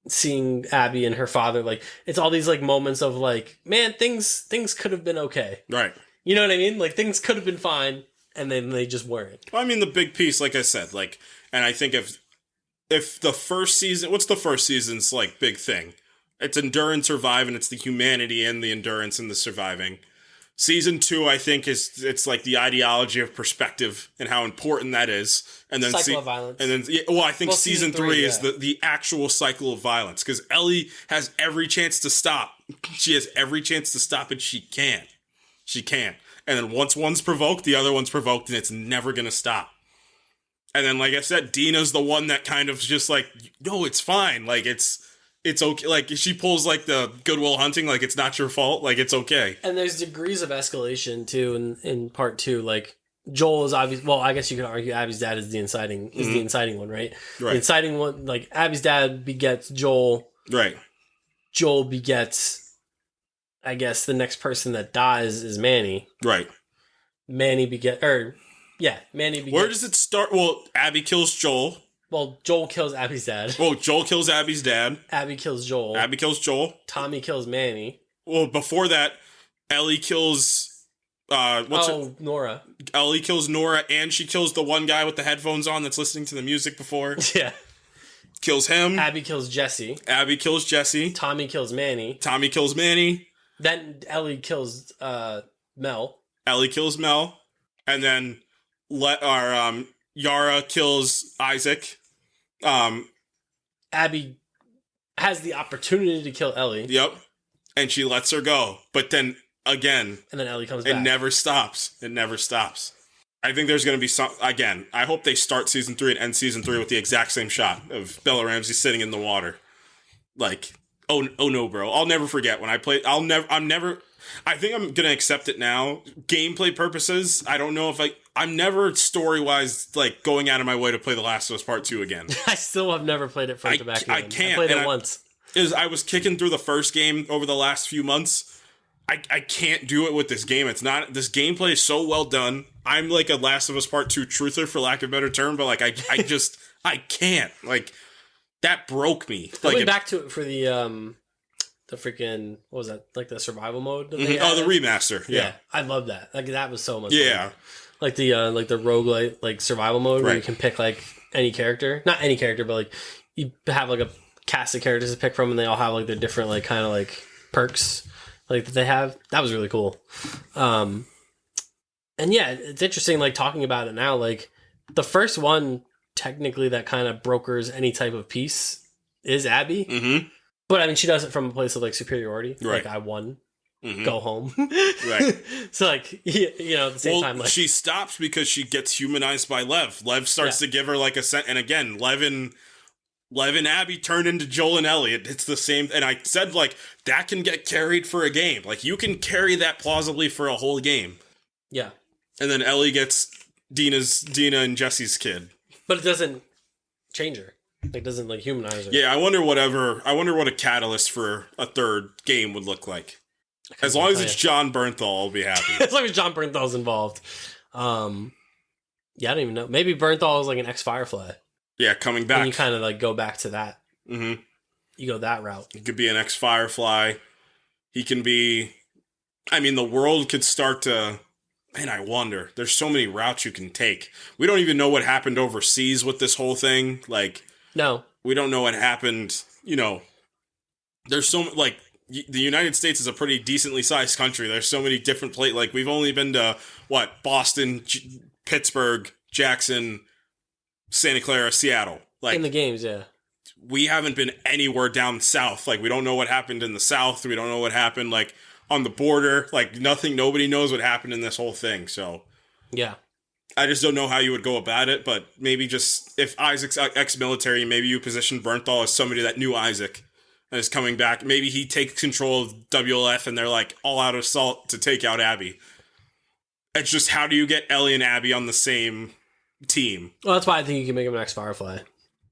Speaker 2: seeing Abby and her father, like, it's all these, like, moments of, like, man, things could have been okay.
Speaker 3: Right.
Speaker 2: You know what I mean? Like, things could have been fine, and then they just weren't.
Speaker 3: Well, I mean, the big piece, like I said, like, and I think if the first season, what's the first season's, like, big thing? It's endure and survive, and it's the humanity and the endurance and the surviving. Season 2, I think, it's like the ideology of perspective and how important that is. And then
Speaker 2: cycle of violence.
Speaker 3: And then, I think season 3 is the actual cycle of violence, because Ellie has every chance to stop. She has every chance to stop, and she can't. She can't. And then once one's provoked, the other one's provoked, and it's never going to stop. And then, like I said, Dina's the one that kind of just like, no, it's fine. Like, it's okay. Like, she pulls, like, the Good Will Hunting, like, it's not your fault. Like, it's okay.
Speaker 2: And there's degrees of escalation, too, in part 2. Like, Joel is obvious. Well, I guess you could argue Abby's dad is the inciting one, right?
Speaker 3: Right.
Speaker 2: The inciting one, like, Abby's dad begets Joel.
Speaker 3: Right.
Speaker 2: Joel begets, I guess, the next person that dies is Manny.
Speaker 3: Right.
Speaker 2: Manny begets...
Speaker 3: Where does it start? Well, Abby kills Joel.
Speaker 2: Well, Joel kills Abby's dad.
Speaker 3: Well, Joel kills Abby's dad.
Speaker 2: Abby kills Joel.
Speaker 3: Abby kills Joel.
Speaker 2: Tommy kills Manny.
Speaker 3: Well, before that, Ellie kills...
Speaker 2: Nora.
Speaker 3: Ellie kills Nora, and she kills the one guy with the headphones on that's listening to the music before.
Speaker 2: Yeah.
Speaker 3: Kills him.
Speaker 2: Abby kills Jesse.
Speaker 3: Abby kills Jesse.
Speaker 2: Tommy kills Manny.
Speaker 3: Tommy kills Manny.
Speaker 2: Then Ellie kills Mel.
Speaker 3: Ellie kills Mel. And then Yara kills Isaac.
Speaker 2: Abby has the opportunity to kill Ellie.
Speaker 3: Yep. And she lets her go. But then, again...
Speaker 2: And then Ellie comes back.
Speaker 3: It never stops. It never stops. I think there's going to be some... Again, I hope they start Season 3 and end Season 3 with the exact same shot of Bella Ramsey sitting in the water. Like, oh no, bro. I'll never forget when I played... I think I'm going to accept it now. Gameplay purposes, I don't know if I'm never story-wise, like, going out of my way to play The Last of Us Part 2 again.
Speaker 2: I still have never played it front to back again.
Speaker 3: I can't.
Speaker 2: I played it once.
Speaker 3: I was kicking through the first game over the last few months. I can't do it with this game. It's not... This gameplay is so well done. I'm, like, a Last of Us Part 2 truther, for lack of a better term, but, like, I just... I can't. Like, that broke me.
Speaker 2: I went back to it for the freaking, what was that, like the survival mode that they
Speaker 3: the remaster. Yeah.
Speaker 2: I love that. Like, that was so much
Speaker 3: fun.
Speaker 2: Like the roguelite, like survival mode where you can pick like any character, not any character, but like you have like a cast of characters to pick from, and they all have like their different like kind of like perks like that they have. That was really cool. And yeah, it's interesting like talking about it now. Like the first one technically that kind of brokers any type of peace is Abby.
Speaker 3: Mm-hmm.
Speaker 2: But I mean, she does it from a place of like superiority.
Speaker 3: Right.
Speaker 2: Like I won.
Speaker 3: Mm-hmm.
Speaker 2: Go home.
Speaker 3: Right.
Speaker 2: So like, you know, at the same time, like
Speaker 3: she stops because she gets humanized by Lev. Lev starts to give her like a and again, Lev and Abby turn into Joel and Ellie. It's the same. And I said like that can get carried for a game. Like you can carry that plausibly for a whole game.
Speaker 2: Yeah.
Speaker 3: And then Ellie gets Dina and Jesse's kid.
Speaker 2: But it doesn't change her. It doesn't like humanize her.
Speaker 3: Yeah, I wonder what a catalyst for a third game would look like. As long as it's John Bernthal, I'll be happy.
Speaker 2: As long as John Bernthal's involved. Yeah, I don't even know. Maybe Bernthal is like an ex-Firefly.
Speaker 3: Yeah, coming back.
Speaker 2: And you kind of like go back to that.
Speaker 3: Mm-hmm.
Speaker 2: You go that route.
Speaker 3: He could be an ex-Firefly. He can be... I mean, the world could start to... Man, I wonder. There's so many routes you can take. We don't even know what happened overseas with this whole thing. Like...
Speaker 2: No.
Speaker 3: We don't know what happened. You know, there's so... Like, the United States is a pretty decently sized country. There's so many different places. Like, we've only been to, Boston, Pittsburgh, Jackson, Santa Clara, Seattle. Like,
Speaker 2: in the games, yeah.
Speaker 3: We haven't been anywhere down south. Like, we don't know what happened in the south. We don't know what happened, like, on the border. Like, nobody knows what happened in this whole thing, so...
Speaker 2: Yeah.
Speaker 3: I just don't know how you would go about it, but maybe just... If Isaac's ex-military, maybe you position Bernthal as somebody that knew Isaac and is coming back. Maybe he takes control of WLF and they're, like, all out assault to take out Abby. It's just, how do you get Ellie and Abby on the same team?
Speaker 2: Well, that's why I think you can make him an ex-Firefly.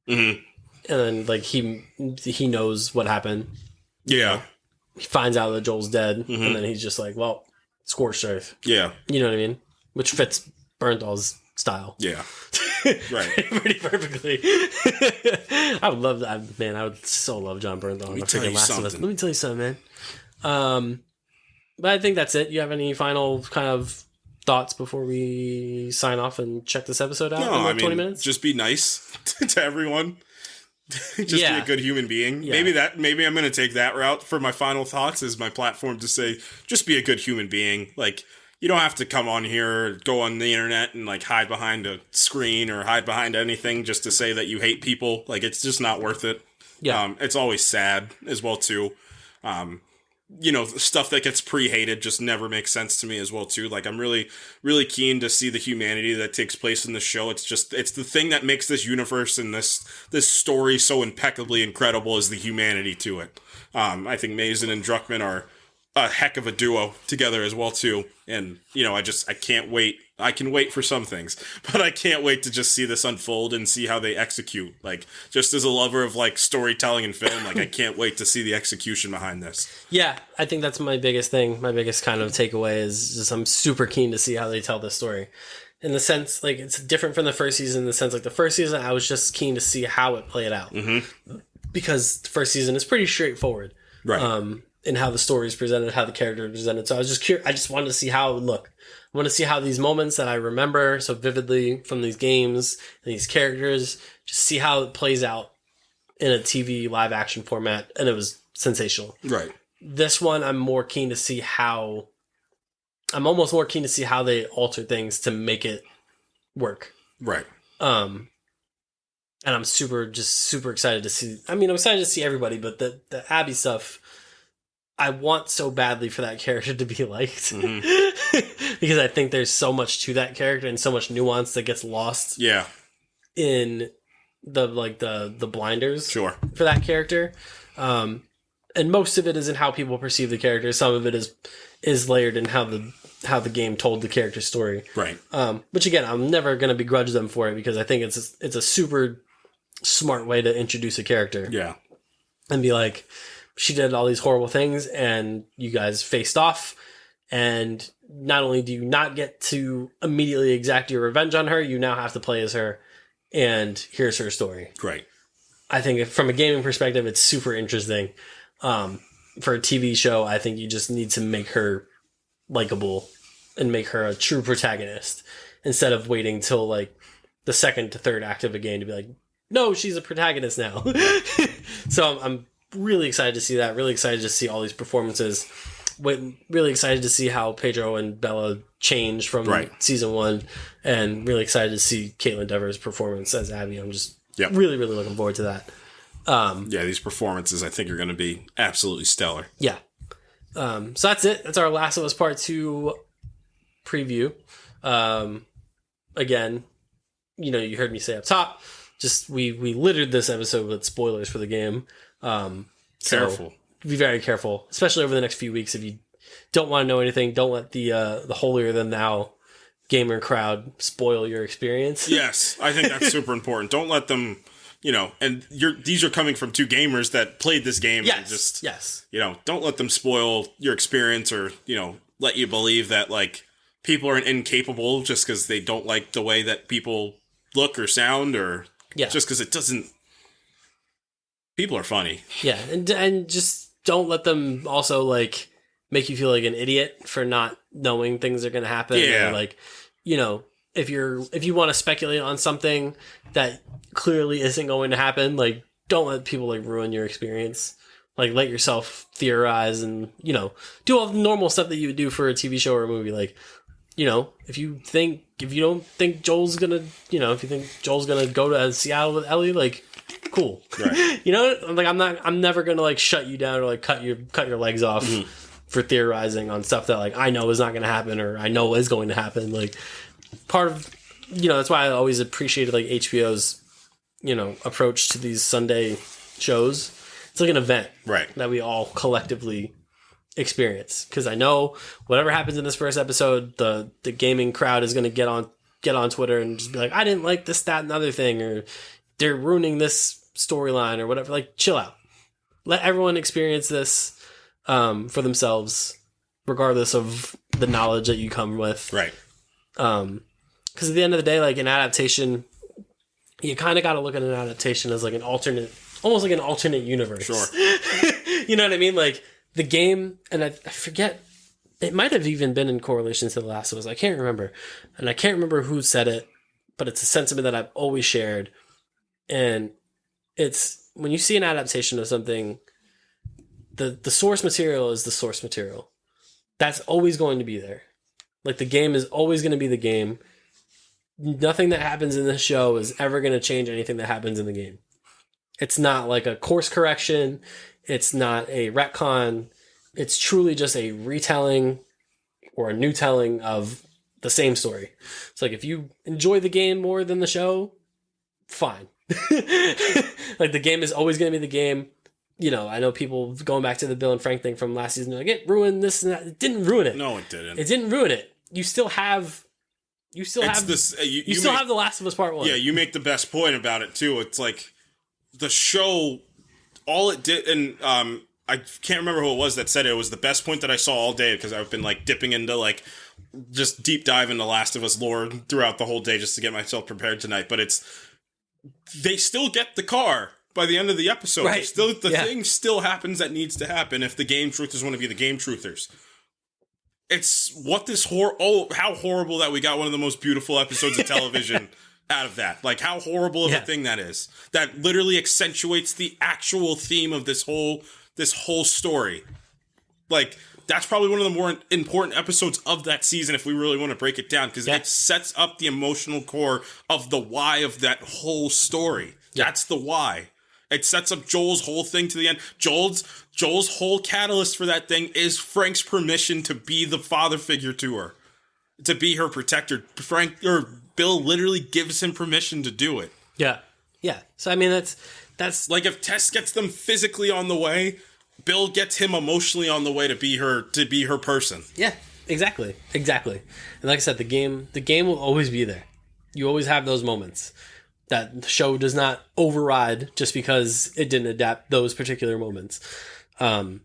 Speaker 3: Mm-hmm.
Speaker 2: And then, like, he knows what happened.
Speaker 3: Yeah.
Speaker 2: He finds out that Joel's dead,
Speaker 3: Mm-hmm.
Speaker 2: and then he's just like, well, scorched earth.
Speaker 3: Yeah.
Speaker 2: You know what I mean? Which fits Bernthal's style.
Speaker 3: Yeah. Right.
Speaker 2: Pretty perfectly. I would love that. Man, I would so love John Bernthal.
Speaker 3: Let me tell you something.
Speaker 2: Let me tell you something, man. But I think that's it. You have any final kind of thoughts before we sign off and check this episode out in like 20 minutes?
Speaker 3: Just be nice to everyone. Just be a good human being.
Speaker 2: Yeah.
Speaker 3: Maybe I'm going to take that route for my final thoughts as my platform to say, just be a good human being. Like, you don't have to come on here or go on the internet and like hide behind a screen or hide behind anything just to say that you hate people. Like, it's just not worth it.
Speaker 2: Yeah.
Speaker 3: It's always sad as well too. stuff that gets pre-hated just never makes sense to me as well too. Like I'm really, really keen to see the humanity that takes place in the show. It's the thing that makes this universe and this story so impeccably incredible is the humanity to it. I think Mason and Druckmann are a heck of a duo together as well too. And I can't wait. I can wait for some things, but I can't wait to just see this unfold and see how they execute. Like, just as a lover of like storytelling and film, like I can't wait to see the execution behind this.
Speaker 2: Yeah, I think that's my biggest thing. My biggest kind of takeaway is just I'm super keen to see how they tell this story. In the sense, like, it's different from the first season in the sense, like, the first season, I was just keen to see how it played out. Mm-hmm. Because the first season is pretty straightforward.
Speaker 3: Right.
Speaker 2: In how the story is presented, how the character is presented. So I was just curious. I just wanted to see how it would look. I want to see how these moments that I remember so vividly from these games and these characters, just see how it plays out in a TV live action format. And it was sensational.
Speaker 3: Right.
Speaker 2: This one, I'm more keen to see how... I'm almost more keen to see how they alter things to make it work.
Speaker 3: Right.
Speaker 2: And I'm super excited to see... I mean, I'm excited to see everybody, but the Abby stuff... I want so badly for that character to be liked. Mm-hmm. Because I think there's so much to that character and so much nuance that gets lost.
Speaker 3: Yeah.
Speaker 2: In the blinders.
Speaker 3: Sure.
Speaker 2: For that character. And most of it is in how people perceive the character. Some of it is layered in how the game told the character's story.
Speaker 3: Right.
Speaker 2: Which again, I'm never going to begrudge them for it because I think it's a super smart way to introduce a character.
Speaker 3: Yeah.
Speaker 2: And be like, she did all these horrible things and you guys faced off. And not only do you not get to immediately exact your revenge on her, you now have to play as her. And here's her story.
Speaker 3: Right.
Speaker 2: I think from a gaming perspective, it's super interesting. For a TV show, I think you just need to make her likable and make her a true protagonist instead of waiting till like the second to third act of a game to be like, no, she's a protagonist now. So I'm really excited to see that. Really excited to see all these performances. Really excited to see how Pedro and Bella change from season one, and really excited to see Caitlin Dever's performance as Abby. I'm just really, really looking forward to that.
Speaker 3: These performances I think are going to be absolutely stellar.
Speaker 2: Yeah. So that's it. That's our Last of Us Part 2 preview. Again, you heard me say up top, just we littered this episode with spoilers for the game.
Speaker 3: Careful.
Speaker 2: So be very careful, especially over the next few weeks. If you don't want to know anything, don't let the holier than thou gamer crowd spoil your experience.
Speaker 3: Yes, I think that's super important. Don't let them, and these are coming from two gamers that played this game.
Speaker 2: Yes,
Speaker 3: and just,
Speaker 2: yes.
Speaker 3: Don't let them spoil your experience or, let you believe that, like, people are incapable just because they don't like the way that people look or sound or just because it doesn't... People are funny. Yeah,
Speaker 2: and just don't let them also, like, make you feel like an idiot for not knowing things are going to happen.
Speaker 3: Yeah.
Speaker 2: Or, like, if you want to speculate on something that clearly isn't going to happen, like, don't let people, like, ruin your experience. Like, let yourself theorize and, do all the normal stuff that you would do for a TV show or a movie. Like, if you don't think Joel's gonna, if you think Joel's gonna go to Seattle with Ellie, like, cool. Right. Like, I'm never gonna, like, shut you down or, like, cut your legs off for theorizing on stuff that, like, I know is not gonna happen or I know is going to happen. Like, part of, that's why I always appreciated, like, HBO's, approach to these Sunday shows. It's like an event,
Speaker 3: right,
Speaker 2: that we all collectively experience, because I know whatever happens in this first episode, the gaming crowd is going to get on Twitter and just be like, I didn't like this, that, and other thing, or they're ruining this storyline or whatever. Like, chill out. Let everyone experience this for themselves, regardless of the knowledge that you come with.
Speaker 3: Right.
Speaker 2: Because at the end of the day, like, an adaptation, you kind of got to look at an adaptation as like almost like an alternate universe.
Speaker 3: Sure.
Speaker 2: You know what I mean? Like, the game, and I forget, it might have even been in correlation to The Last of Us. I can't remember. And I can't remember who said it, but it's a sentiment that I've always shared. And it's, when you see an adaptation of something, the source material is the source material. That's always going to be there. Like, the game is always going to be the game. Nothing that happens in this show is ever going to change anything that happens in the game. It's not like a course correction. It's not a retcon. It's truly just a retelling or a new telling of the same story. It's like, if you enjoy the game more than the show, fine. Like, the game is always going to be the game. You know, I know people going back to the Bill and Frank thing from last season, like, it ruined this and that. It didn't ruin it.
Speaker 3: No, it didn't.
Speaker 2: It didn't ruin it. You still have the Last of Us Part 1.
Speaker 3: Yeah, you make the best point about it too. It's like the show, all it did, and I can't remember who it was that said it. It was the best point that I saw all day, because I've been like dipping into like just deep dive into Last of Us lore throughout the whole day just to get myself prepared tonight. But they still get the car by the end of the episode.
Speaker 2: Right.
Speaker 3: The thing still happens that needs to happen if the game truthers want to be the game truthers. It's what this how horrible that we got one of the most beautiful episodes of television out of that. Like, how horrible of a thing that is. That literally accentuates the actual theme of this whole story. Like, that's probably one of the more important episodes of that season if we really want to break it down, because it sets up the emotional core of the why of that whole story. Yeah. That's the why. It sets up Joel's whole thing to the end. Joel's whole catalyst for that thing is Frank's permission to be the father figure to her, to be her protector. Bill literally gives him permission to do it.
Speaker 2: Yeah. Yeah. So, I mean, that's
Speaker 3: like, if Tess gets them physically on the way, Bill gets him emotionally on the way to be her person.
Speaker 2: Yeah, exactly. And like I said, the game will always be there. You always have those moments that the show does not override just because it didn't adapt those particular moments. And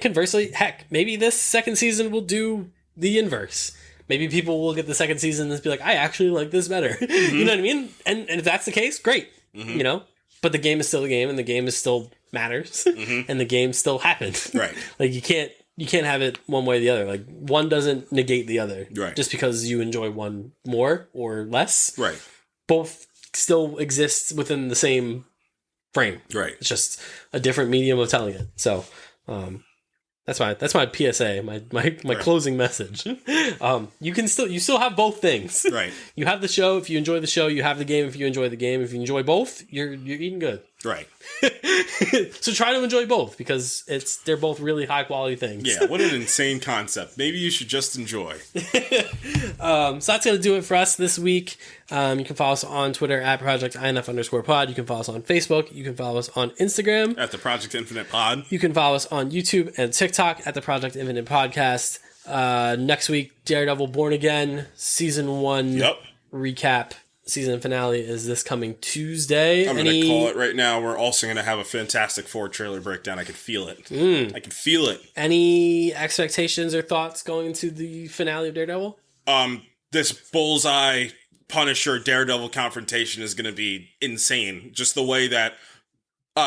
Speaker 2: conversely, heck, maybe this second season will do the inverse. Maybe people will get the second season and be like, I actually like this better. Mm-hmm. You know what I mean? And if that's the case, great. Mm-hmm. You know? But the game is still the game, and the game is still matters, mm-hmm. and the game still happened.
Speaker 3: Right.
Speaker 2: Like, you can't have it one way or the other. Like, one doesn't negate the other.
Speaker 3: Right.
Speaker 2: Just because you enjoy one more or less.
Speaker 3: Right.
Speaker 2: Both still exist within the same frame.
Speaker 3: Right.
Speaker 2: It's just a different medium of telling it. So, that's my PSA, my closing message. You still have both things.
Speaker 3: Right.
Speaker 2: You have the show if you enjoy the show. You have the game if you enjoy the game. If you enjoy both, you're eating good.
Speaker 3: Right.
Speaker 2: So try to enjoy both, because they're both really high quality things.
Speaker 3: Yeah. What an insane concept. Maybe you should just enjoy.
Speaker 2: So that's gonna do it for us this week. You can follow us on Twitter at @ProjectINF_pod. You can follow us on Facebook. You can follow us on Instagram
Speaker 3: at the Project Infinite Pod.
Speaker 2: You can follow us on YouTube and TikTok at the Project Infinite Podcast. Next week, Daredevil Born Again Season 1 recap. Season finale is this coming Tuesday.
Speaker 3: I'm going to call it right now. We're also going to have a Fantastic Four trailer breakdown. I can feel it. I can feel it.
Speaker 2: Any expectations or thoughts going into the finale of Daredevil?
Speaker 3: This Bullseye Punisher Daredevil confrontation is going to be insane. Just the way that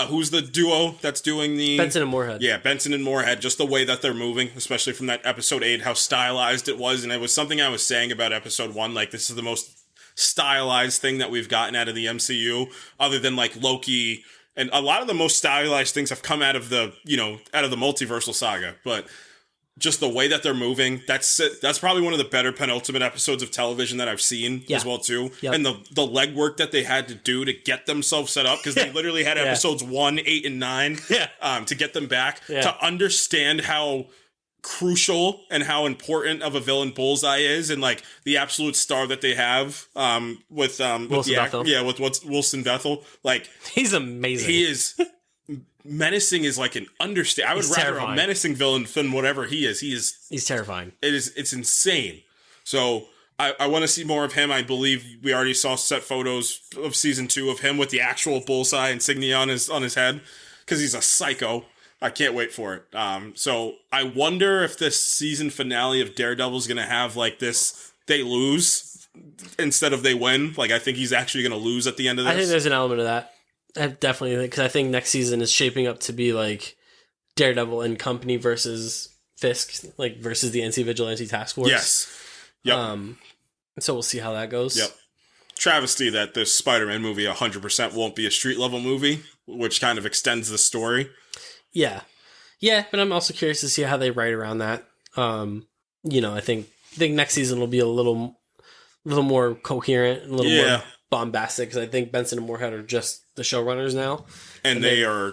Speaker 3: who's the duo that's doing the...
Speaker 2: Benson and Moorhead.
Speaker 3: Yeah, Benson and Moorhead. Just the way that they're moving, especially from that episode 8, how stylized it was. And it was something I was saying about episode 1. Like, this is the most stylized thing that we've gotten out of the MCU, other than like Loki, and a lot of the most stylized things have come out of the multiversal saga. But just the way that they're moving, that's probably one of the better penultimate episodes of television that I've seen as well too. Yep. And the legwork that they had to do to get themselves set up, because they literally had episodes 1, 8, and 9 to get them back, to understand how crucial and how important of a villain Bullseye is, and like the absolute star that they have with Wilson Bethel. Wilson Bethel. Like,
Speaker 2: he's amazing.
Speaker 3: He is menacing is like an understatement. I would rather terrifying. A menacing villain than whatever he is. He's
Speaker 2: terrifying.
Speaker 3: It's insane. So I want to see more of him. I believe we already saw set photos of season 2 of him with the actual Bullseye insignia on his head, because he's a psycho. I can't wait for it. So I wonder if this season finale of Daredevil is going to have like this, they lose instead of they win. Like, I think he's actually going to lose at the end of this.
Speaker 2: I think there's an element of that. I definitely think, because I think next season is shaping up to be like Daredevil and Company versus Fisk, like versus the NC Vigilante Task Force.
Speaker 3: Yes. Yep.
Speaker 2: So we'll see how that goes.
Speaker 3: Yep. Travesty that this Spider-Man movie 100% won't be a street level movie, which kind of extends the story.
Speaker 2: Yeah, but I'm also curious to see how they write around that. I think next season will be a little more coherent, a little more bombastic, because I think Benson and Moorhead are just the showrunners now,
Speaker 3: and they're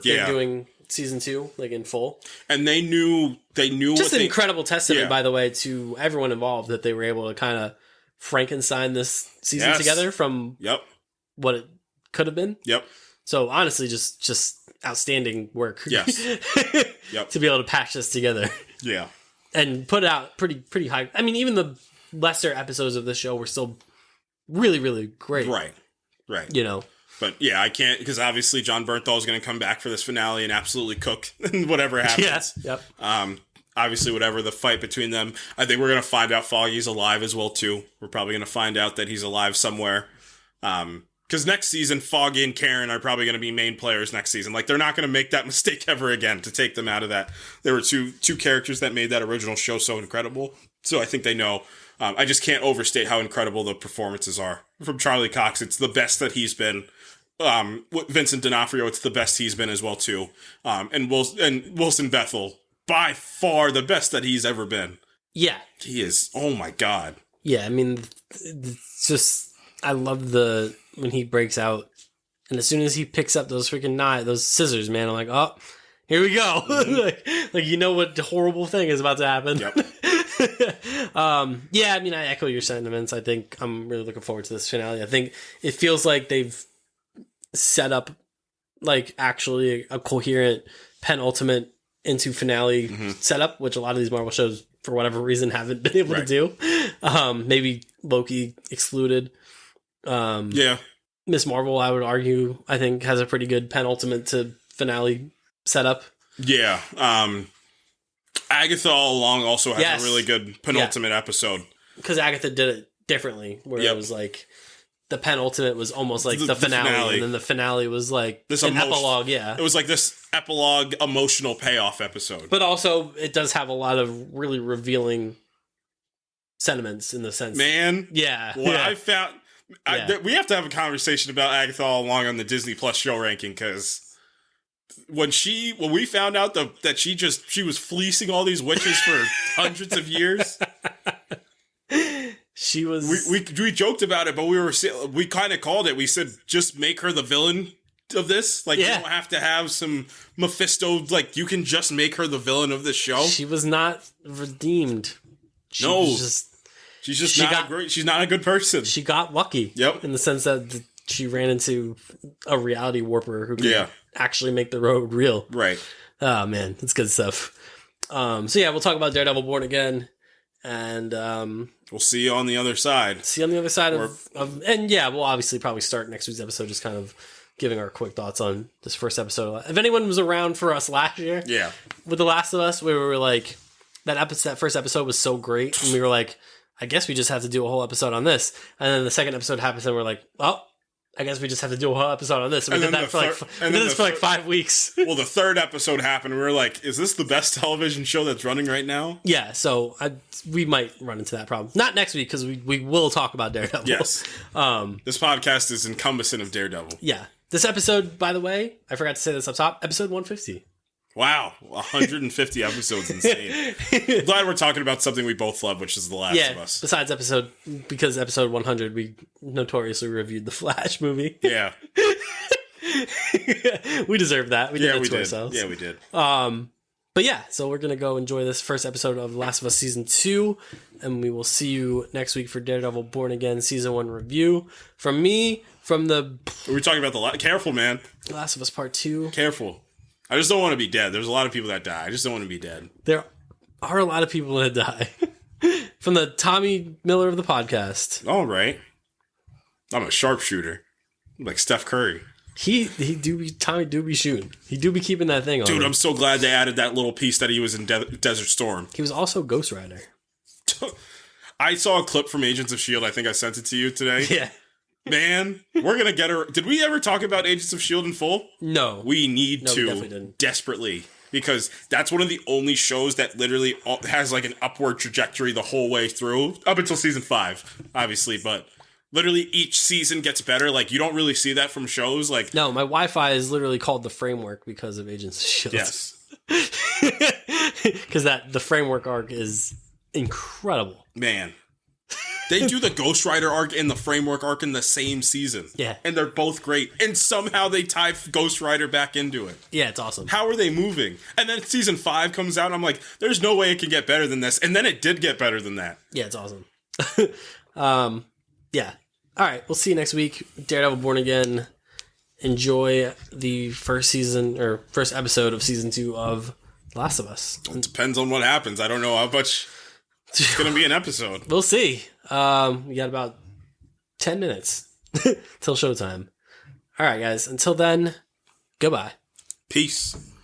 Speaker 2: season 2, like in full.
Speaker 3: And they knew
Speaker 2: Just
Speaker 3: what
Speaker 2: an incredible testament,
Speaker 3: Yeah.
Speaker 2: by the way, to everyone involved that they were able to kind of Frankenstein this season
Speaker 3: Yes.
Speaker 2: together from
Speaker 3: Yep.
Speaker 2: what it could have been.
Speaker 3: Yep.
Speaker 2: So honestly, just outstanding work.
Speaker 3: Yes. Yep.
Speaker 2: To be able to patch this together
Speaker 3: Yeah.
Speaker 2: and put it out pretty high. I mean, even the lesser episodes of this show were still really, really great.
Speaker 3: Right. Right.
Speaker 2: You know.
Speaker 3: But yeah, I can't, because obviously John Bernthal is going to come back for this finale and absolutely cook whatever happens.
Speaker 2: Yeah. Yep.
Speaker 3: Obviously, whatever the fight between them, I think we're going to find out Foggy's alive as well too. We're probably going to find out that he's alive somewhere. Because next season, Foggy and Karen are probably going to be main players next season. Like, they're not going to make that mistake ever again to take them out of that. There were two characters that made that original show so incredible. So I think they know. I just can't overstate how incredible the performances are from Charlie Cox. It's the best that he's been. Vincent D'Onofrio, it's the best he's been as well too. And Wilson Bethel, by far the best that he's ever been.
Speaker 2: Yeah.
Speaker 3: He is. Oh my God.
Speaker 2: Yeah. I mean, it's just, I love when he breaks out, and as soon as he picks up those freaking those scissors, man, I'm like, oh, here we go. like you know what horrible thing is about to happen.
Speaker 3: Yep.
Speaker 2: Yeah, I mean, I echo your sentiments. I think I'm really looking forward to this finale. I think it feels like they've set up like actually a coherent penultimate into finale setup, which a lot of these Marvel shows for whatever reason haven't been able to do. Maybe Loki excluded.
Speaker 3: Yeah.
Speaker 2: Miss Marvel, I would argue, I think has a pretty good penultimate to finale setup.
Speaker 3: Yeah. Agatha All Along also has a really good penultimate episode.
Speaker 2: Because Agatha did it differently, where it was like the penultimate was almost like the finale, and then the finale was like
Speaker 3: this
Speaker 2: an epilogue. Yeah,
Speaker 3: it was like this epilogue emotional payoff episode.
Speaker 2: But also, it does have a lot of really revealing sentiments in the sense.
Speaker 3: Man, I found we have to have a conversation about Agatha All Along on the Disney Plus show ranking, because when we found out that she was fleecing all these witches for hundreds of years.
Speaker 2: She was.
Speaker 3: We joked about it, but we kind of called it. We said, just make her the villain of this. Like, you don't have to have some Mephisto. Like, you can just make her the villain of this show.
Speaker 2: She was not redeemed. She's
Speaker 3: not a good person.
Speaker 2: She got lucky.
Speaker 3: Yep.
Speaker 2: In the sense that she ran into a reality warper who could actually make the road real.
Speaker 3: Right.
Speaker 2: Oh man, it's good stuff. So yeah, we'll talk about Daredevil Born Again. And
Speaker 3: we'll see you on the other side.
Speaker 2: And yeah, we'll obviously probably start next week's episode just kind of giving our quick thoughts on this first episode. If anyone was around for us last year, with The Last of Us, we were like, that first episode was so great, and we were like, I guess we just have to do a whole episode on this. And then the second episode happens, and we're like, well, I guess we just have to do a whole episode on this. And we did that for like 5 weeks.
Speaker 3: Well, the third episode happened, and we were like, is this the best television show that's running right now?
Speaker 2: Yeah, so we might run into that problem. Not next week, because we will talk about Daredevil.
Speaker 3: Yes. This podcast is encompassing of Daredevil.
Speaker 2: Yeah. This episode, by the way, I forgot to say this up top, episode 150.
Speaker 3: Wow, 150 episodes, insane. Glad we're talking about something we both love, which is The Last of Us.
Speaker 2: Besides episode 100, we notoriously reviewed the Flash movie.
Speaker 3: Yeah.
Speaker 2: We deserve that. We did it to ourselves.
Speaker 3: Yeah, we did.
Speaker 2: But yeah, so we're going to go enjoy this first episode of The Last of Us Season 2, and we will see you next week for Daredevil Born Again Season 1 review. From me, from the...
Speaker 3: Are we talking about Careful, man.
Speaker 2: The Last of Us Part 2.
Speaker 3: Careful. I just don't want to be dead. There's a lot of people that die. I just don't want to be dead.
Speaker 2: There are a lot of people that die. From the Tommy Miller of the podcast.
Speaker 3: All right. I'm a sharpshooter. I'm like Steph Curry.
Speaker 2: Tommy do be shooting. He do be keeping that thing on.
Speaker 3: Dude, I'm so glad they added that little piece that he was in Desert Storm.
Speaker 2: He was also Ghost Rider.
Speaker 3: I saw a clip from Agents of S.H.I.E.L.D. I think I sent it to you today.
Speaker 2: Yeah.
Speaker 3: Man, we're going to get her. Did we ever talk about Agents of S.H.I.E.L.D. in full?
Speaker 2: No.
Speaker 3: We need
Speaker 2: we
Speaker 3: to
Speaker 2: definitely didn't.
Speaker 3: Desperately. Because that's one of the only shows that literally has like an upward trajectory the whole way through. Up until season 5, obviously. But literally each season gets better. Like, you don't really see that from shows. Like,
Speaker 2: no, my Wi-Fi is literally called the Framework because of Agents of S.H.I.E.L.D.
Speaker 3: Yes.
Speaker 2: Because the Framework arc is incredible.
Speaker 3: Man. They do the Ghost Rider arc and the Framework arc in the same season.
Speaker 2: Yeah.
Speaker 3: And they're both great. And somehow they tie Ghost Rider back into it.
Speaker 2: Yeah, it's awesome.
Speaker 3: How are they moving? And then season 5 comes out and I'm like, there's no way it can get better than this. And then it did get better than that.
Speaker 2: Yeah, it's awesome. Yeah. All right, we'll see you next week. Daredevil Born Again. Enjoy the first episode of season 2 of Last of Us.
Speaker 3: It depends on what happens. I don't know how much it's going to be an episode.
Speaker 2: We'll see. We got about 10 minutes till showtime. All right, guys. Until then, goodbye.
Speaker 3: Peace.